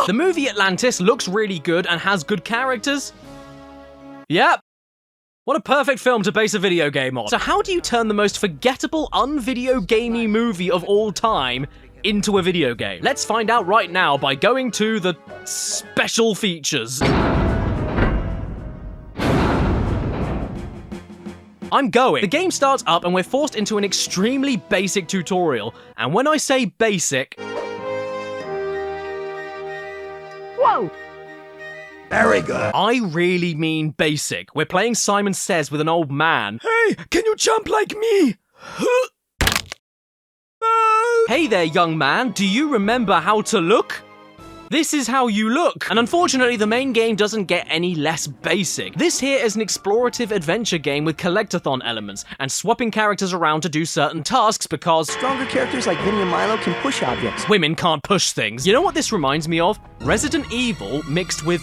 The movie Atlantis looks really good and has good characters. Yep. What a perfect film to base a video game on. So how do you turn the most forgettable, un-video gamey movie of all time into a video game? Let's find out right now by going to the special features. I'm going. The game starts up and we're forced into an extremely basic tutorial. And when I say basic... Whoa! Very good. I really mean basic. We're playing Simon Says with an old man. Hey, can you jump like me? Hey there, young man. Do you remember how to look? This is how you look. And unfortunately, the main game doesn't get any less basic. This here is an explorative adventure game with collectathon elements and swapping characters around to do certain tasks because stronger characters like Vinny and Milo can push objects. Women can't push things. You know what this reminds me of? Resident Evil mixed with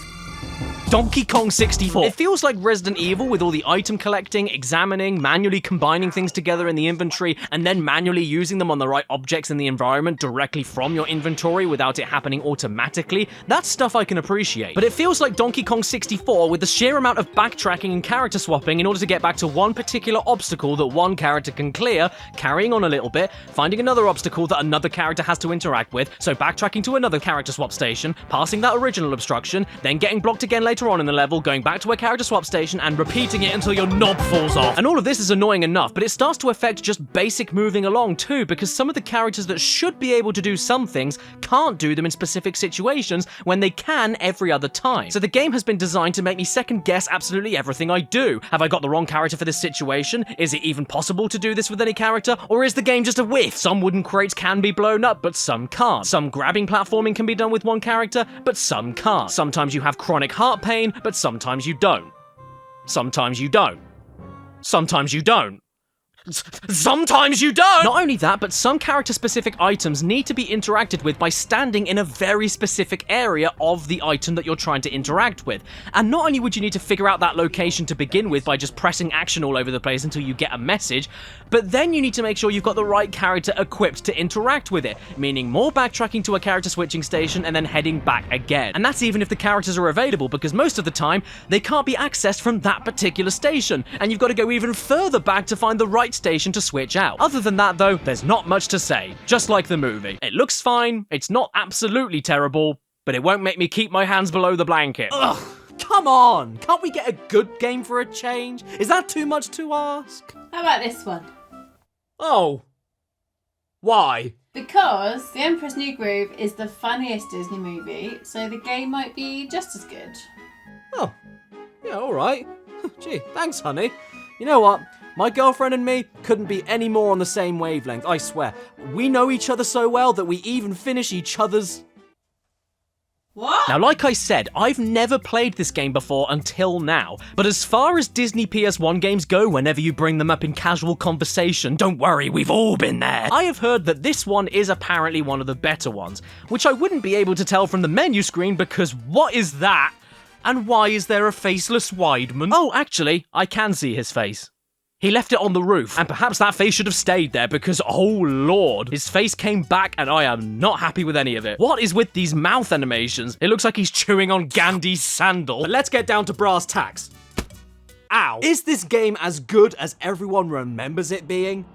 Donkey Kong 64. It feels like Resident Evil with all the item collecting, examining, manually combining things together in the inventory, and then manually using them on the right objects in the environment directly from your inventory without it happening automatically. That's stuff I can appreciate. But it feels like Donkey Kong 64 with the sheer amount of backtracking and character swapping in order to get back to one particular obstacle that one character can clear, carrying on a little bit, finding another obstacle that another character has to interact with, so backtracking to another character swap station, passing that original obstruction, then getting blocked again later on in the level, going back to a character swap station and repeating it until your knob falls off. And all of this is annoying enough, but it starts to affect just basic moving along too, because some of the characters that should be able to do some things can't do them in specific situations when they can every other time. So the game has been designed to make me second guess absolutely everything I do. Have I got the wrong character for this situation? Is it even possible to do this with any character? Or is the game just a whiff? Some wooden crates can be blown up, but some can't. Some grabbing platforming can be done with one character, but some can't. Sometimes you have chronic heart pain, but sometimes you don't. Sometimes you don't. Sometimes you don't. Sometimes you don't! Not only that, but some character-specific items need to be interacted with by standing in a very specific area of the item that you're trying to interact with. And not only would you need to figure out that location to begin with by just pressing action all over the place until you get a message, but then you need to make sure you've got the right character equipped to interact with it, meaning more backtracking to a character switching station and then heading back again. And that's even if the characters are available, because most of the time, they can't be accessed from that particular station, and you've got to go even further back to find the right station to switch out. Other than that though, there's not much to say, just like the movie. It looks fine, it's not absolutely terrible, but it won't make me keep my hands below the blanket. Ugh, come on! Can't we get a good game for a change? Is that too much to ask? How about this one? Oh. Why? Because The Emperor's New Groove is the funniest Disney movie, so the game might be just as good. Oh, yeah, alright. Gee, thanks, honey. You know what? My girlfriend and me couldn't be any more on the same wavelength, I swear. We know each other so well that we even finish each other's... What? Now, like I said, I've never played this game before until now, but as far as Disney PS1 games go, whenever you bring them up in casual conversation, don't worry, we've all been there. I have heard that this one is apparently one of the better ones, which I wouldn't be able to tell from the menu screen because what is that? And why is there a faceless Weidman? Oh, actually, I can see his face. He left it on the roof, and perhaps that face should have stayed there because, oh lord, his face came back and I am not happy with any of it. What is with these mouth animations? It looks like he's chewing on Gandhi's sandal. But let's get down to brass tacks. Ow. Is this game as good as everyone remembers it being?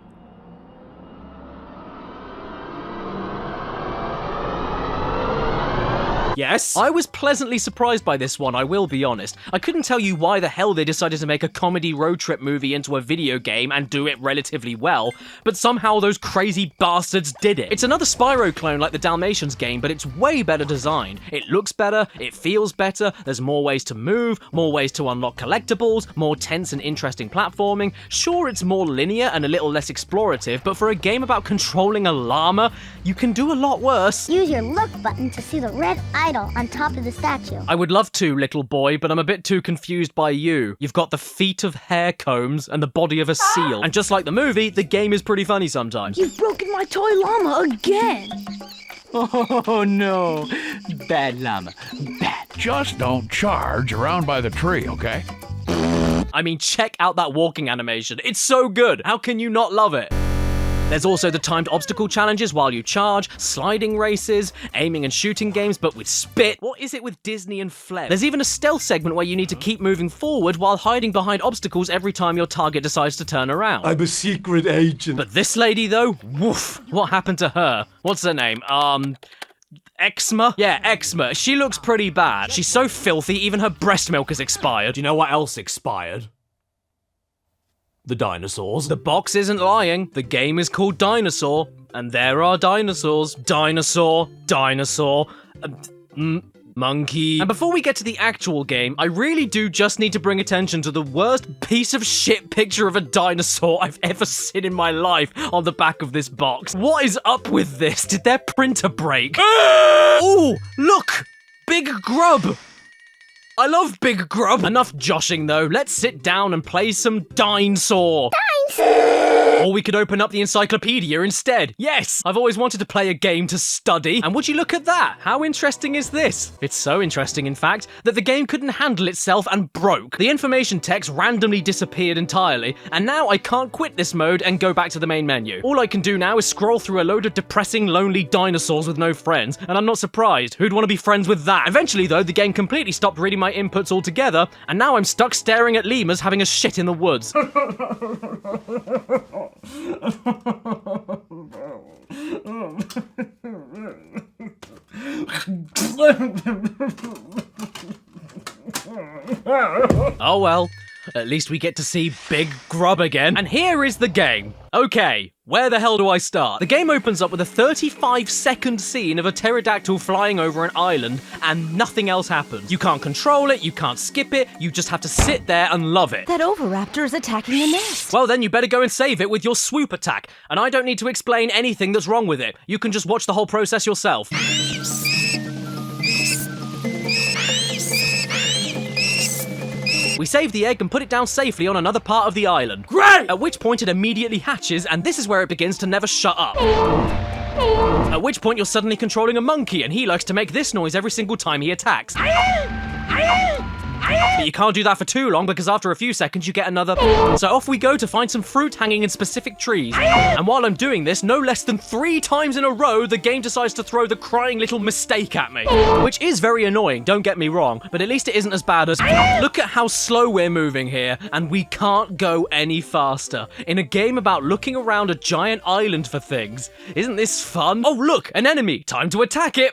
Yes. I was pleasantly surprised by this one, I will be honest. I couldn't tell you why the hell they decided to make a comedy road trip movie into a video game and do it relatively well, but somehow those crazy bastards did it. It's another Spyro clone like the Dalmatians game, but it's way better designed. It looks better, it feels better, there's more ways to move, more ways to unlock collectibles, more tense and interesting platforming. Sure, it's more linear and a little less explorative, but for a game about controlling a llama, you can do a lot worse. Use your look button to see the red idol on top of the statue. I would love to, little boy, but I'm a bit too confused by you. You've got the feet of hair combs and the body of a seal. And just like the movie, the game is pretty funny sometimes. You've broken my toy llama again! Oh no, bad llama, bad. Just don't charge around by the tree, okay? I mean, check out that walking animation. It's so good. How can you not love it? There's also the timed obstacle challenges while you charge, sliding races, aiming and shooting games, but with spit. What is it with Disney and Flem? There's even a stealth segment where you need to keep moving forward while hiding behind obstacles every time your target decides to turn around. I'm a secret agent. But this lady, though, woof. What happened to her? What's her name? Eczema? Yeah, eczema. She looks pretty bad. She's so filthy, even her breast milk has expired. Do you know what else expired? The dinosaurs. The box isn't lying. The game is called Dinosaur, and there are dinosaurs. Dinosaur, dinosaur, monkey. And before we get to the actual game, I really do just need to bring attention to the worst piece of shit picture of a dinosaur I've ever seen in my life on the back of this box. What is up with this? Did their printer break? Oh, look! Big Grub! I love Big Grub. Enough joshing though, let's sit down and play some Dinosaur. Or we could open up the encyclopedia instead. Yes, I've always wanted to play a game to study. And would you look at that? How interesting is this? It's so interesting, in fact, that the game couldn't handle itself and broke. The information text randomly disappeared entirely, and now I can't quit this mode and go back to the main menu. All I can do now is scroll through a load of depressing, lonely dinosaurs with no friends, and I'm not surprised. Who'd want to be friends with that? Eventually, though, the game completely stopped reading my inputs altogether, and now I'm stuck staring at lemurs having a shit in the woods. Oh well, at least we get to see Big Grub again. And here is the game. Okay, where the hell do I start? The game opens up with a 35-second scene of a pterodactyl flying over an island, and nothing else happens. You can't control it, you can't skip it, you just have to sit there and love it. That oviraptor is attacking the nest. Well, then you better go and save it with your swoop attack. And I don't need to explain anything that's wrong with it. You can just watch the whole process yourself. We save the egg and put it down safely on another part of the island. Great! At which point it immediately hatches, and this is where it begins to never shut up. At which point you're suddenly controlling a monkey, and he likes to make this noise every single time he attacks. But you can't do that for too long, because after a few seconds you get another. So off we go to find some fruit hanging in specific trees. And while I'm doing this, no less than 3 times in a row, the game decides to throw the crying little mistake at me. Which is very annoying, don't get me wrong, but at least it isn't as bad as... Look at how slow we're moving here, and we can't go any faster. In a game about looking around a giant island for things. Isn't this fun? Oh look, an enemy, time to attack it.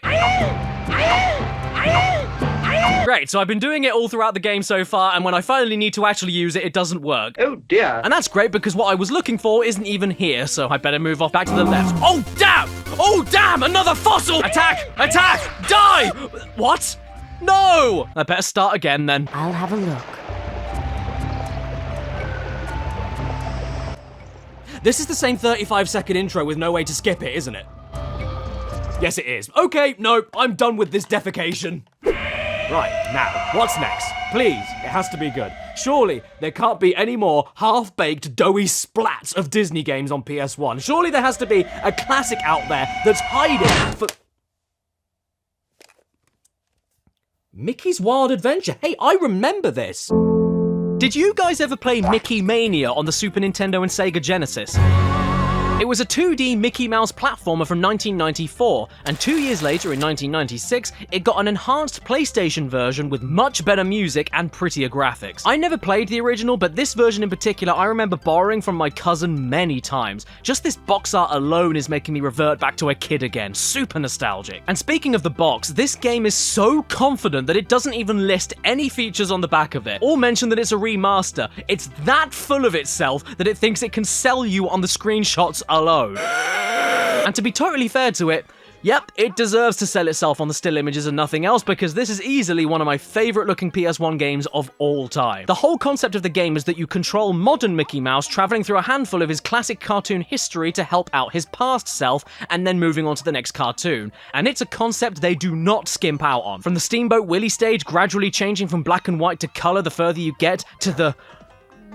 Great, so I've been doing it all throughout the game so far, and when I finally need to actually use it, it doesn't work. Oh dear. And that's great because what I was looking for isn't even here, so I better move off back to the left. Oh, damn! Oh, damn! Another fossil! Attack! Attack! Die! What? No! I better start again then. I'll have a look. This is the same 35-second intro with no way to skip it, isn't it? Yes, it is. Okay, no, I'm done with this defecation. Right, now, what's next? Please, it has to be good. Surely, there can't be any more half-baked, doughy splats of Disney games on PS1. Surely there has to be a classic out there that's hiding for... Mickey's Wild Adventure. Hey, I remember this. Did you guys ever play Mickey Mania on the Super Nintendo and Sega Genesis? It was a 2D Mickey Mouse platformer from 1994, and 2 years later, in 1996, it got an enhanced PlayStation version with much better music and prettier graphics. I never played the original, but this version in particular I remember borrowing from my cousin many times. Just this box art alone is making me revert back to a kid again. Super nostalgic. And speaking of the box, this game is so confident that it doesn't even list any features on the back of it, or mention that it's a remaster. It's that full of itself that it thinks it can sell you on the screenshots alone. And to be totally fair to it, yep, it deserves to sell itself on the still images and nothing else, because this is easily one of my favourite looking PS1 games of all time. The whole concept of the game is that you control modern Mickey Mouse travelling through a handful of his classic cartoon history to help out his past self, and then moving on to the next cartoon. And it's a concept they do not skimp out on. From the Steamboat Willie stage gradually changing from black and white to colour the further you get, to the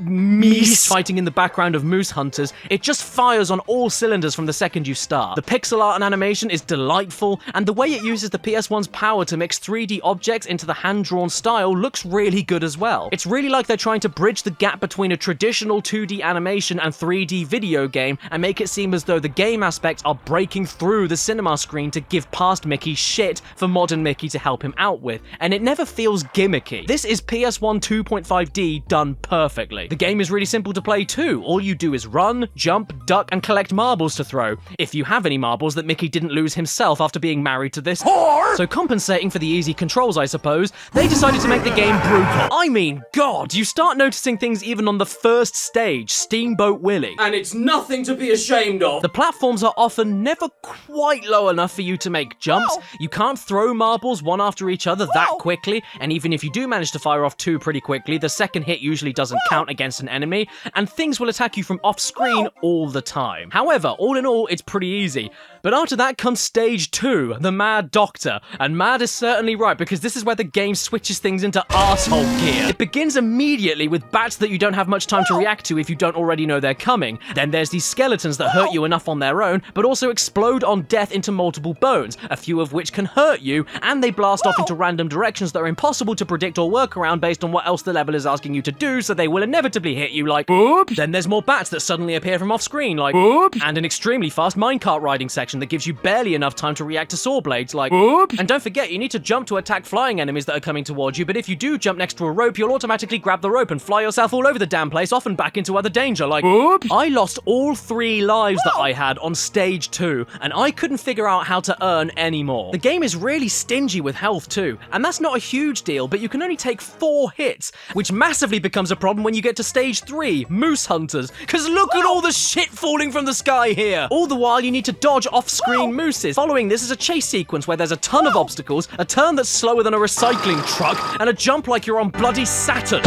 Meese fighting in the background of moose hunters, it just fires on all cylinders from the second you start. The pixel art and animation is delightful, and the way it uses the PS1's power to mix 3D objects into the hand-drawn style looks really good as well. It's really like they're trying to bridge the gap between a traditional 2D animation and 3D video game and make it seem as though the game aspects are breaking through the cinema screen to give past Mickey shit for modern Mickey to help him out with, and it never feels gimmicky. This is PS1 2.5D done perfectly. The game is really simple to play too. All you do is run, jump, duck, and collect marbles to throw. If you have any marbles that Mickey didn't lose himself after being married to this whore! So compensating for the easy controls, I suppose, they decided to make the game brutal. I mean, God, you start noticing things even on the first stage, Steamboat Willie. And it's nothing to be ashamed of. The platforms are often never quite low enough for you to make jumps. You can't throw marbles one after each other that quickly, and even if you do manage to fire off two pretty quickly, the second hit usually doesn't count against an enemy, and things will attack you from off screen all the time. However, all in all, it's pretty easy. But after that comes stage 2, the Mad Doctor. And mad is certainly right, because this is where the game switches things into arsehole gear. It begins immediately with bats that you don't have much time to react to if you don't already know they're coming. Then there's these skeletons that hurt you enough on their own, but also explode on death into multiple bones, a few of which can hurt you, and they blast off into random directions that are impossible to predict or work around based on what else the level is asking you to do, so they will inevitably hit you like oops. Then there's more bats that suddenly appear from off screen like oops. And an extremely fast minecart riding section that gives you barely enough time to react to saw blades like oops. And don't forget, you need to jump to attack flying enemies that are coming towards you, but if you do jump next to a rope, you'll automatically grab the rope and fly yourself all over the damn place, often back into other danger like oops. I lost all 3 lives that I had on stage 2, and I couldn't figure out how to earn any more. The game is really stingy with health too, and that's not a huge deal, but you can only take 4 hits, which massively becomes a problem when you get to stage 3, Moose Hunters, because look at all the shit falling from the sky here! All the while you need to dodge off-screen mooses. Following this is a chase sequence where there's a ton of obstacles, a turn that's slower than a recycling truck, and a jump like you're on bloody Saturn.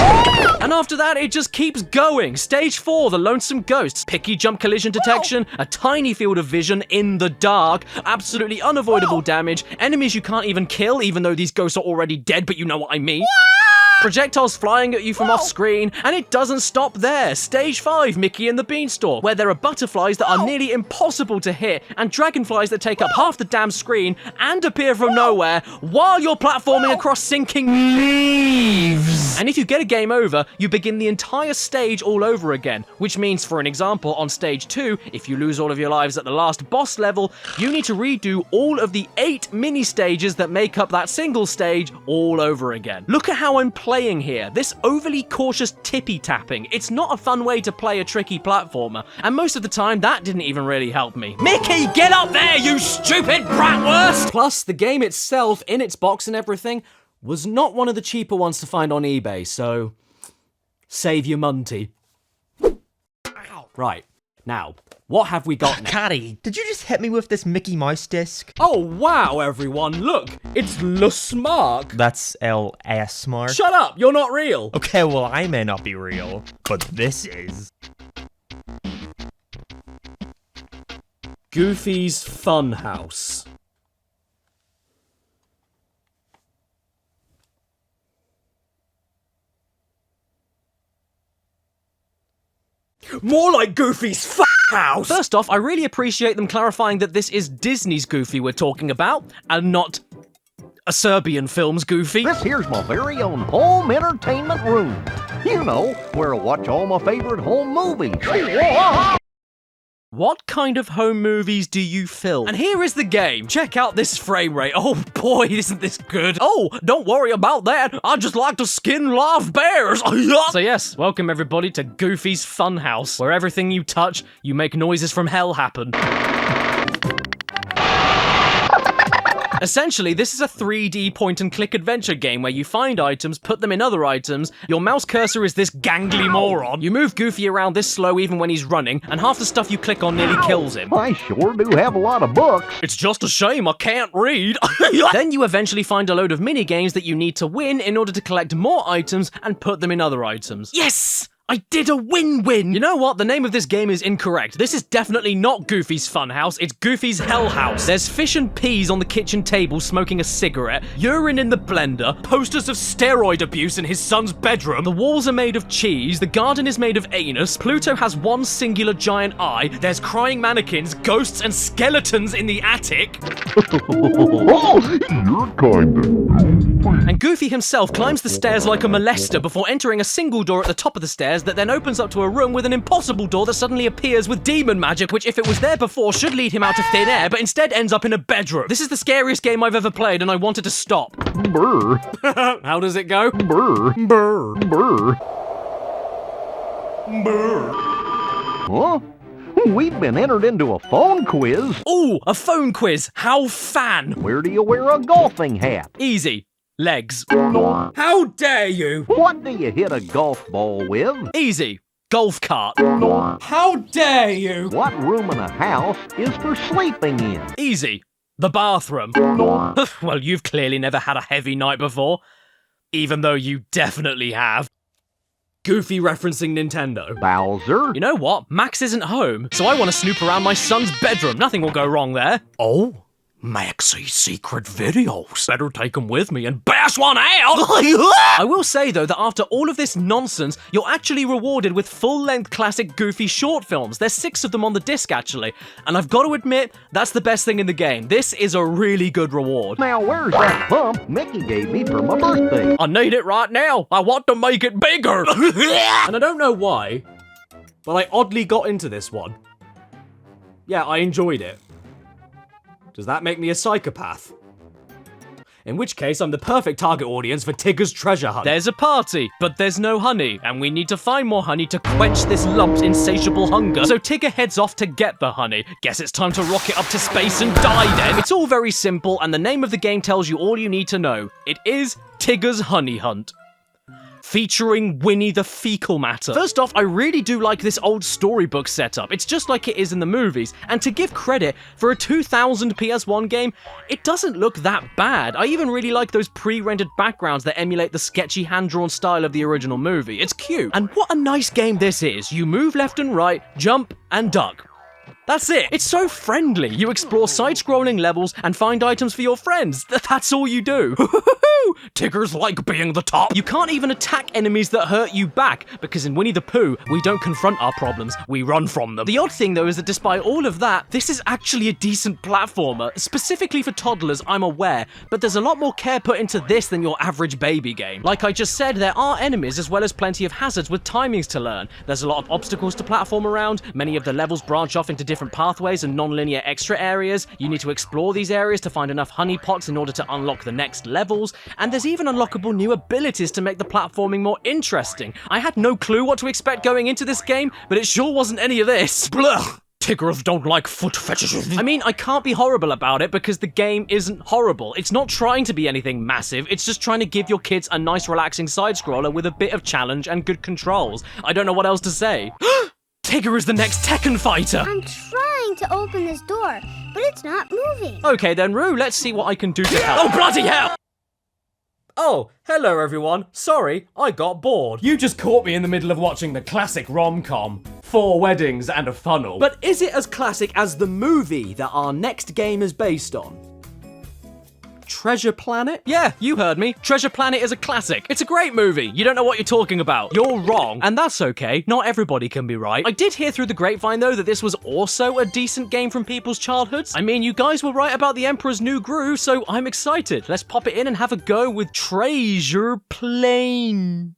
And after that, it just keeps going. Stage 4, the Lonesome Ghosts, picky jump collision detection, a tiny field of vision in the dark, absolutely unavoidable damage, enemies you can't even kill, even though these ghosts are already dead, but you know what I mean. Projectiles flying at you from off screen, and it doesn't stop there. Stage 5, Mickey and the Beanstalk, where there are butterflies that are nearly impossible to hit, and dragonflies that take up half the damn screen and appear from nowhere while you're platforming across sinking leaves. And if you get a game over, you begin the entire stage all over again, which means, for an example, on stage 2, if you lose all of your lives at the last boss level, you need to redo all of the 8 mini stages that make up that single stage all over again. Look at how I'm playing here. This overly cautious tippy tapping. It's not a fun way to play a tricky platformer, and most of the time that didn't even really help me. Mickey, get up there, you stupid bratwurst! Plus, the game itself, in its box and everything, was not one of the cheaper ones to find on eBay, so save your munty. Right, now, what have we got now? Caddy, did you just hit me with this Mickey Mouse disc? Oh, wow, everyone, look, it's Le Smark. That's L.S. Mark. Shut up, you're not real. Okay, well, I may not be real, but this is. Goofy's Funhouse. More like Goofy's house! First off, I really appreciate them clarifying that this is Disney's Goofy we're talking about, and not a Serbian film's Goofy. This here's my very own home entertainment room. You know, where I watch all my favorite home movies. What kind of home movies do you film? And here is the game. Check out this frame rate. Oh boy, isn't this good. Oh, don't worry about that. I just like to skin live bears. So yes, welcome everybody to Goofy's Funhouse, where everything you touch, you make noises from hell happen. Essentially, this is a 3D point-and-click adventure game where you find items, put them in other items, your mouse cursor is this gangly moron, you move Goofy around this slow even when he's running, and half the stuff you click on nearly kills him. I sure do have a lot of books. It's just a shame I can't read. Then you eventually find a load of mini-games that you need to win in order to collect more items and put them in other items. Yes! I did a win-win! You know what? The name of this game is incorrect. This is definitely not Goofy's Funhouse, it's Goofy's Hell House. There's fish and peas on the kitchen table smoking a cigarette, urine in the blender, posters of steroid abuse in his son's bedroom, the walls are made of cheese, the garden is made of anus, Pluto has one singular giant eye, there's crying mannequins, ghosts and skeletons in the attic. You're kinda. And Goofy himself climbs the stairs like a molester before entering a single door at the top of the stairs that then opens up to a room with an impossible door that suddenly appears with demon magic, which if it was there before should lead him out of thin air, but instead ends up in a bedroom. This is the scariest game I've ever played and I wanted to stop. Brr. How does it go? Brr. Brr. Brr. Brr. Huh? We've been entered into a phone quiz. Ooh, a phone quiz. How fan. Where do you wear a golfing hat? Easy. Legs. How dare you? What do you hit a golf ball with? Easy. Golf cart. How dare you? What room in a house is for sleeping in? Easy. The bathroom. Well, you've clearly never had a heavy night before. Even though you definitely have. Goofy referencing Nintendo. Bowser? You know what? Max isn't home, so I want to snoop around my son's bedroom. Nothing will go wrong there. Oh, Maxie's secret videos. Better take them with me and bash one out! I will say, though, that after all of this nonsense, you're actually rewarded with full-length classic Goofy short films. There's 6 of them on the disc, actually. And I've got to admit, that's the best thing in the game. This is a really good reward. Now, where's that bump Mickey gave me for my birthday? I need it right now. I want to make it bigger. And I don't know why, but I oddly got into this one. Yeah, I enjoyed it. Does that make me a psychopath? In which case, I'm the perfect target audience for Tigger's treasure hunt. There's a party, but there's no honey, and we need to find more honey to quench this lump's insatiable hunger. So Tigger heads off to get the honey. Guess it's time to rocket up to space and die then. It's all very simple, and the name of the game tells you all you need to know. It is Tigger's Honey Hunt. Featuring Winnie the Fecal Matter. First off, I really do like this old storybook setup. It's just like it is in the movies. And to give credit, for a 2000 PS1 game, it doesn't look that bad. I even really like those pre-rendered backgrounds that emulate the sketchy hand-drawn style of the original movie. It's cute. And what a nice game this is. You move left and right, jump, and duck. That's it. It's so friendly. You explore side-scrolling levels and find items for your friends. That's all you do. Tiggers like being the top. You can't even attack enemies that hurt you back, because in Winnie the Pooh, we don't confront our problems, we run from them. The odd thing, though, is that despite all of that, this is actually a decent platformer. Specifically for toddlers, I'm aware, but there's a lot more care put into this than your average baby game. Like I just said, there are enemies as well as plenty of hazards with timings to learn. There's a lot of obstacles to platform around, many of the levels branch off into different pathways and non-linear extra areas. You need to explore these areas to find enough honey pots in order to unlock the next levels, and there's even unlockable new abilities to make the platforming more interesting. I had no clue what to expect going into this game, but it sure wasn't any of this. Blah! Tiggers don't like foot fetishes. I mean, I can't be horrible about it because the game isn't horrible. It's not trying to be anything massive, it's just trying to give your kids a nice relaxing side-scroller with a bit of challenge and good controls. I don't know what else to say. Tigger is the next Tekken fighter! I'm trying to open this door, but it's not moving. Okay then, Roo, let's see what I can do to help. Oh, bloody hell! Oh, hello everyone. Sorry, I got bored. You just caught me in the middle of watching the classic rom-com. 4 weddings and a funnel. But is it as classic as the movie that our next game is based on? Treasure Planet? Yeah, you heard me. Treasure Planet is a classic. It's a great movie. You don't know what you're talking about. You're wrong. And that's okay. Not everybody can be right. I did hear through the grapevine, though, that this was also a decent game from people's childhoods. I mean, you guys were right about the Emperor's New Groove, so I'm excited. Let's pop it in and have a go with Treasure Planet.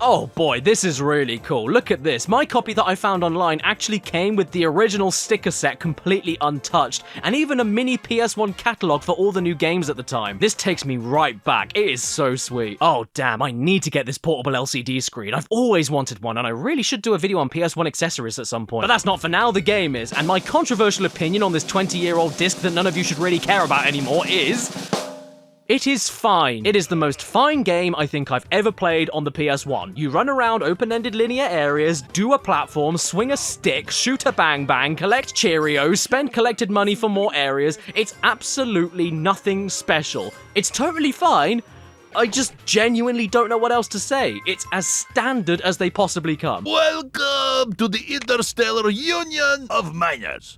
Oh boy, this is really cool. Look at this. My copy that I found online actually came with the original sticker set completely untouched, and even a mini PS1 catalog for all the new games at the time. This takes me right back. It is so sweet. Oh damn, I need to get this portable LCD screen. I've always wanted one, and I really should do a video on PS1 accessories at some point. But that's not for now, the game is. And my controversial opinion on this 20-year-old disc that none of you should really care about anymore is... it is fine. It is the most fine game I think I've ever played on the PS1. You run around open-ended linear areas, do a platform, swing a stick, shoot a bang-bang, collect Cheerios, spend collected money for more areas. It's absolutely nothing special. It's totally fine. I just genuinely don't know what else to say. It's as standard as they possibly come. Welcome to the Interstellar Union of Miners.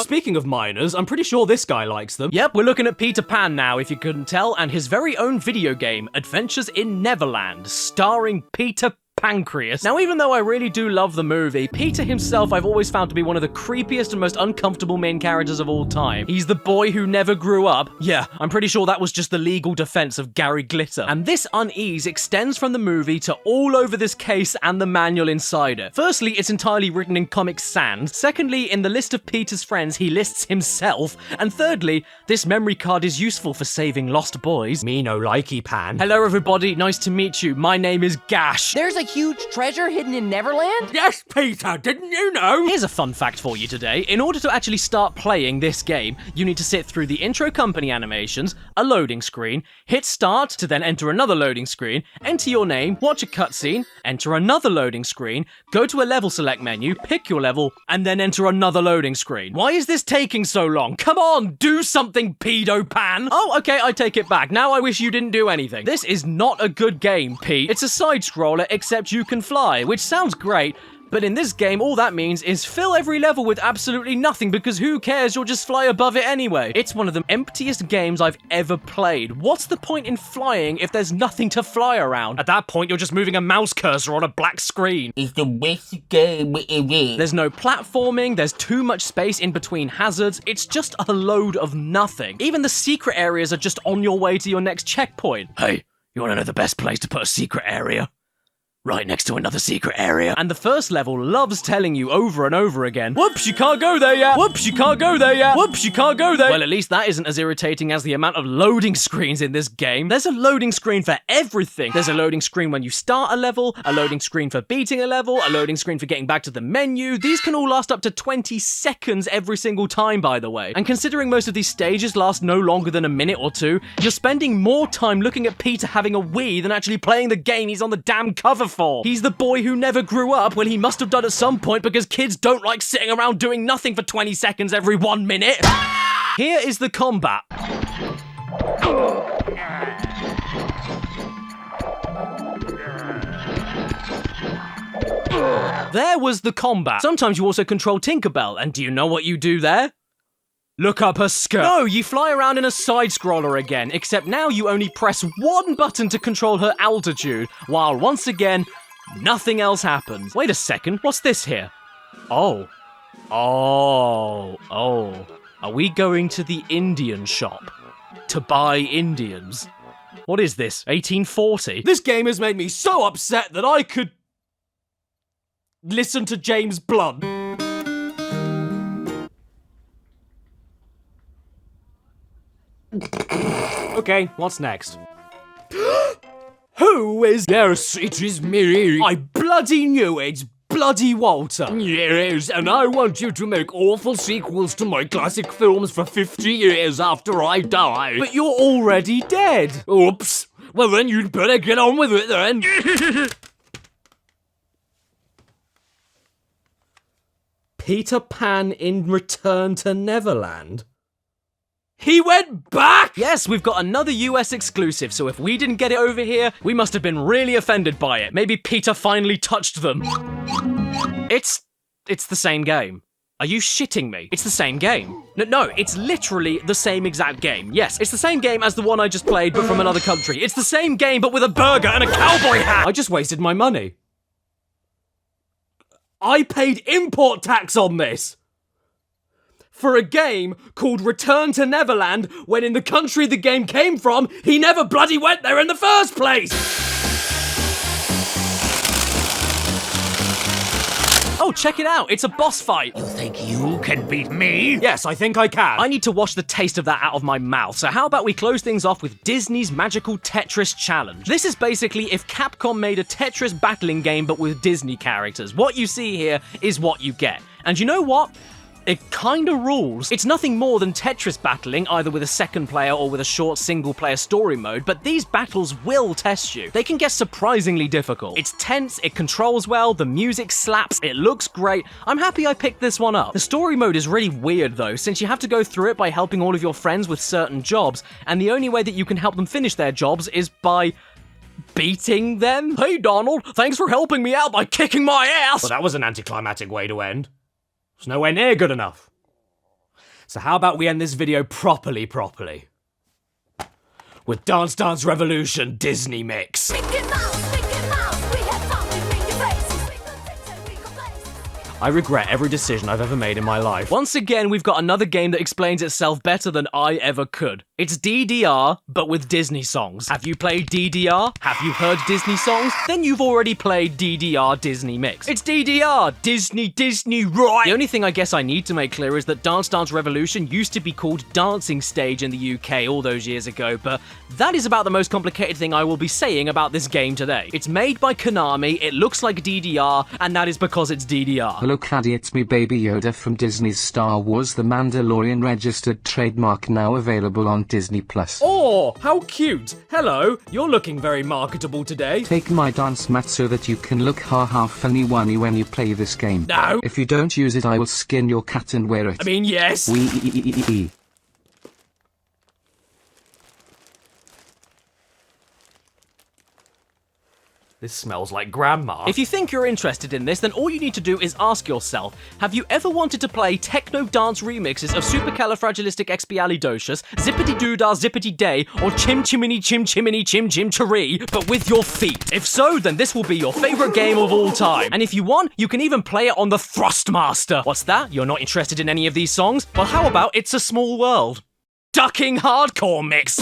Speaking of miners, I'm pretty sure this guy likes them. Yep, we're looking at Peter Pan now, if you couldn't tell, and his very own video game, Adventures in Neverland, starring Peter Pancreas. Now, even though I really do love the movie, Peter himself I've always found to be one of the creepiest and most uncomfortable main characters of all time. He's the boy who never grew up. Yeah, I'm pretty sure that was just the legal defense of Gary Glitter. And this unease extends from the movie to all over this case and the manual inside it. Firstly, it's entirely written in Comic Sans. Secondly, in the list of Peter's friends, he lists himself. And thirdly, this memory card is useful for saving lost boys. Me no likey Pan. Hello everybody, nice to meet you. My name is Gash. There's a huge treasure hidden in Neverland? Yes, Peter, didn't you know? Here's a fun fact for you today. In order to actually start playing this game, you need to sit through the intro company animations, a loading screen, hit start to then enter another loading screen, enter your name, watch a cutscene, enter another loading screen, go to a level select menu, pick your level, and then enter another loading screen. Why is this taking so long? Come on, do something, pedo pan! Oh, okay, I take it back. Now I wish you didn't do anything. This is not a good game, Pete. It's a side-scroller, except you can fly, which sounds great, but in this game, all that means is fill every level with absolutely nothing, because who cares, you'll just fly above it anyway. It's one of the emptiest games I've ever played. What's the point in flying if there's nothing to fly around? At that point, you're just moving a mouse cursor on a black screen. It's the best game ever. There's no platforming, there's too much space in between hazards, it's just a load of nothing. Even the secret areas are just on your way to your next checkpoint. Hey, you wanna know the best place to put a secret area? Right next to another secret area. And the first level loves telling you over and over again, whoops, you can't go there yet. Whoops, you can't go there yet. Whoops, you can't go there. Well, at least that isn't as irritating as the amount of loading screens in this game. There's a loading screen for everything. There's a loading screen when you start a level, a loading screen for beating a level, a loading screen for getting back to the menu. These can all last up to 20 seconds every single time, by the way. And considering most of these stages last no longer than a minute or two, you're spending more time looking at Peter having a wee than actually playing the game he's on the damn cover for. He's the boy who never grew up. Well, he must have done at some point, because kids don't like sitting around doing nothing for 20 seconds every 1 minute. Here is the combat. There was the combat. Sometimes you also control Tinkerbell, and do you know what you do there? Look up her skirt. No, you fly around in a side-scroller again, except now you only press one button to control her altitude, while once again, nothing else happens. Wait a second, what's this here? Oh. Are we going to the Indian shop to buy Indians? What is this, 1840? This game has made me so upset that I could listen to James Blunt. Okay, what's next? Who is... Yes, it is me. I bloody knew it. Bloody Walter. Yes, and I want you to make awful sequels to my classic films for 50 years after I die. But you're already dead. Oops. Well then, you'd better get on with it then. Peter Pan in Return to Neverland? He went back! Yes, we've got another US exclusive, so if we didn't get it over here, we must have been really offended by it. Maybe Peter finally touched them. It's the same game. Are you shitting me? It's the same game. No, it's literally the same exact game. Yes, it's the same game as the one I just played, but from another country. It's the same game, but with a burger and a cowboy hat! I just wasted my money. I paid import tax on this! For a game called Return to Neverland, when in the country the game came from, he never bloody went there in the first place! Oh, check it out, it's a boss fight! You think you can beat me? Yes, I think I can. I need to wash the taste of that out of my mouth, so how about we close things off with Disney's Magical Tetris Challenge? This is basically if Capcom made a Tetris battling game but with Disney characters. What you see here is what you get. And you know what? It kinda rules. It's nothing more than Tetris battling, either with a second player or with a short single-player story mode, but these battles will test you. They can get surprisingly difficult. It's tense, it controls well, the music slaps, it looks great. I'm happy I picked this one up. The story mode is really weird though, since you have to go through it by helping all of your friends with certain jobs, and the only way that you can help them finish their jobs is by beating them? Hey Donald, thanks for helping me out by kicking my ass! Well, that was an anticlimactic way to end. It's nowhere near good enough. So how about we end this video properly? With Dance Dance Revolution Disney Mix. I regret every decision I've ever made in my life. Once again, we've got another game that explains itself better than I ever could. It's DDR, but with Disney songs. Have you played DDR? Have you heard Disney songs? Then you've already played DDR Disney Mix. It's DDR, Disney, right? The only thing I guess I need to make clear is that Dance Dance Revolution used to be called Dancing Stage in the UK all those years ago, but that is about the most complicated thing I will be saying about this game today. It's made by Konami, it looks like DDR, and that is because it's DDR. Hello Caddy, it's me Baby Yoda from Disney's Star Wars The Mandalorian registered trademark, now available on Disney+. Oh, how cute! Hello, you're looking very marketable today. Take my dance mat so that you can look ha-ha funny wunny when you play this game. No! If you don't use it, I will skin your cat and wear it. I mean, yes! This smells like grandma. If you think you're interested in this, then all you need to do is ask yourself, have you ever wanted to play techno dance remixes of Supercalifragilisticexpialidocious, Zippity Doodah Zippity Day, or Chim Chiminy Chim Chiminy Chim Chim Chiree, but with your feet? If so, then this will be your favorite game of all time. And if you want, you can even play it on the Thrustmaster. What's that? You're not interested in any of these songs? Well, how about It's a Small World? Ducking Hardcore Mix!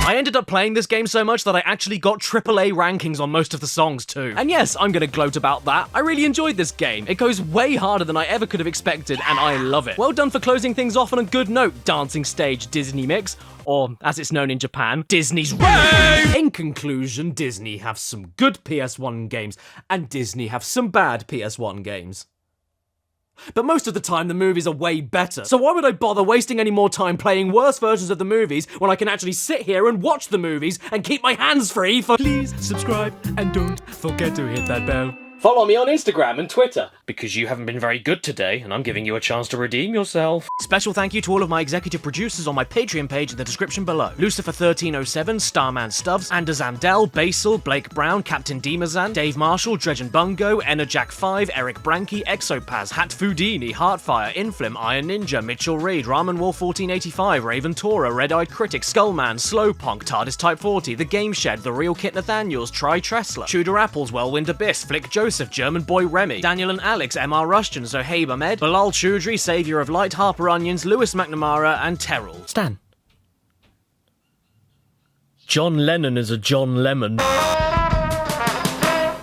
I ended up playing this game so much that I actually got AAA rankings on most of the songs too. And yes, I'm gonna gloat about that. I really enjoyed this game. It goes way harder than I ever could have expected, and I love it. Well done for closing things off on a good note, Dancing Stage Disney Mix. Or, as it's known in Japan, Disney's Rave! In conclusion, Disney have some good PS1 games, and Disney have some bad PS1 games. But most of the time, the movies are way better. So why would I bother wasting any more time playing worse versions of the movies when I can actually sit here and watch the movies and keep my hands free for— Please subscribe and don't forget to hit that bell. Follow me on Instagram and Twitter, because you haven't been very good today, and I'm giving you a chance to redeem yourself. Special thank you to all of my executive producers on my Patreon page in the description below. Lucifer1307, Starman Stubbs, Anders Andel, Basil, Blake Brown, Captain Demazan, Dave Marshall, Dredgen Bungo, Enerjack5, Eric Branke, Exopaz, Hat Foodini, Heartfire, Inflim, Iron Ninja, Mitchell Reed, Ramen Wolf 1485, Raven Tora, Red-Eyed Critic, Skullman, Slowpunk, TARDIS Type 40, The Game Shed, The Real Kit Nathaniels, Try Tressler, Tudor Apples, Whirlwind Abyss, Flick Joseph, German Boy Remy, Daniel and Alex, MR Rushton, Zohaib Ahmed, Bilal Choudhury, Saviour of Light, Harper Onions, Lewis McNamara, and Terrell. Stan. John Lennon is a John Lemon.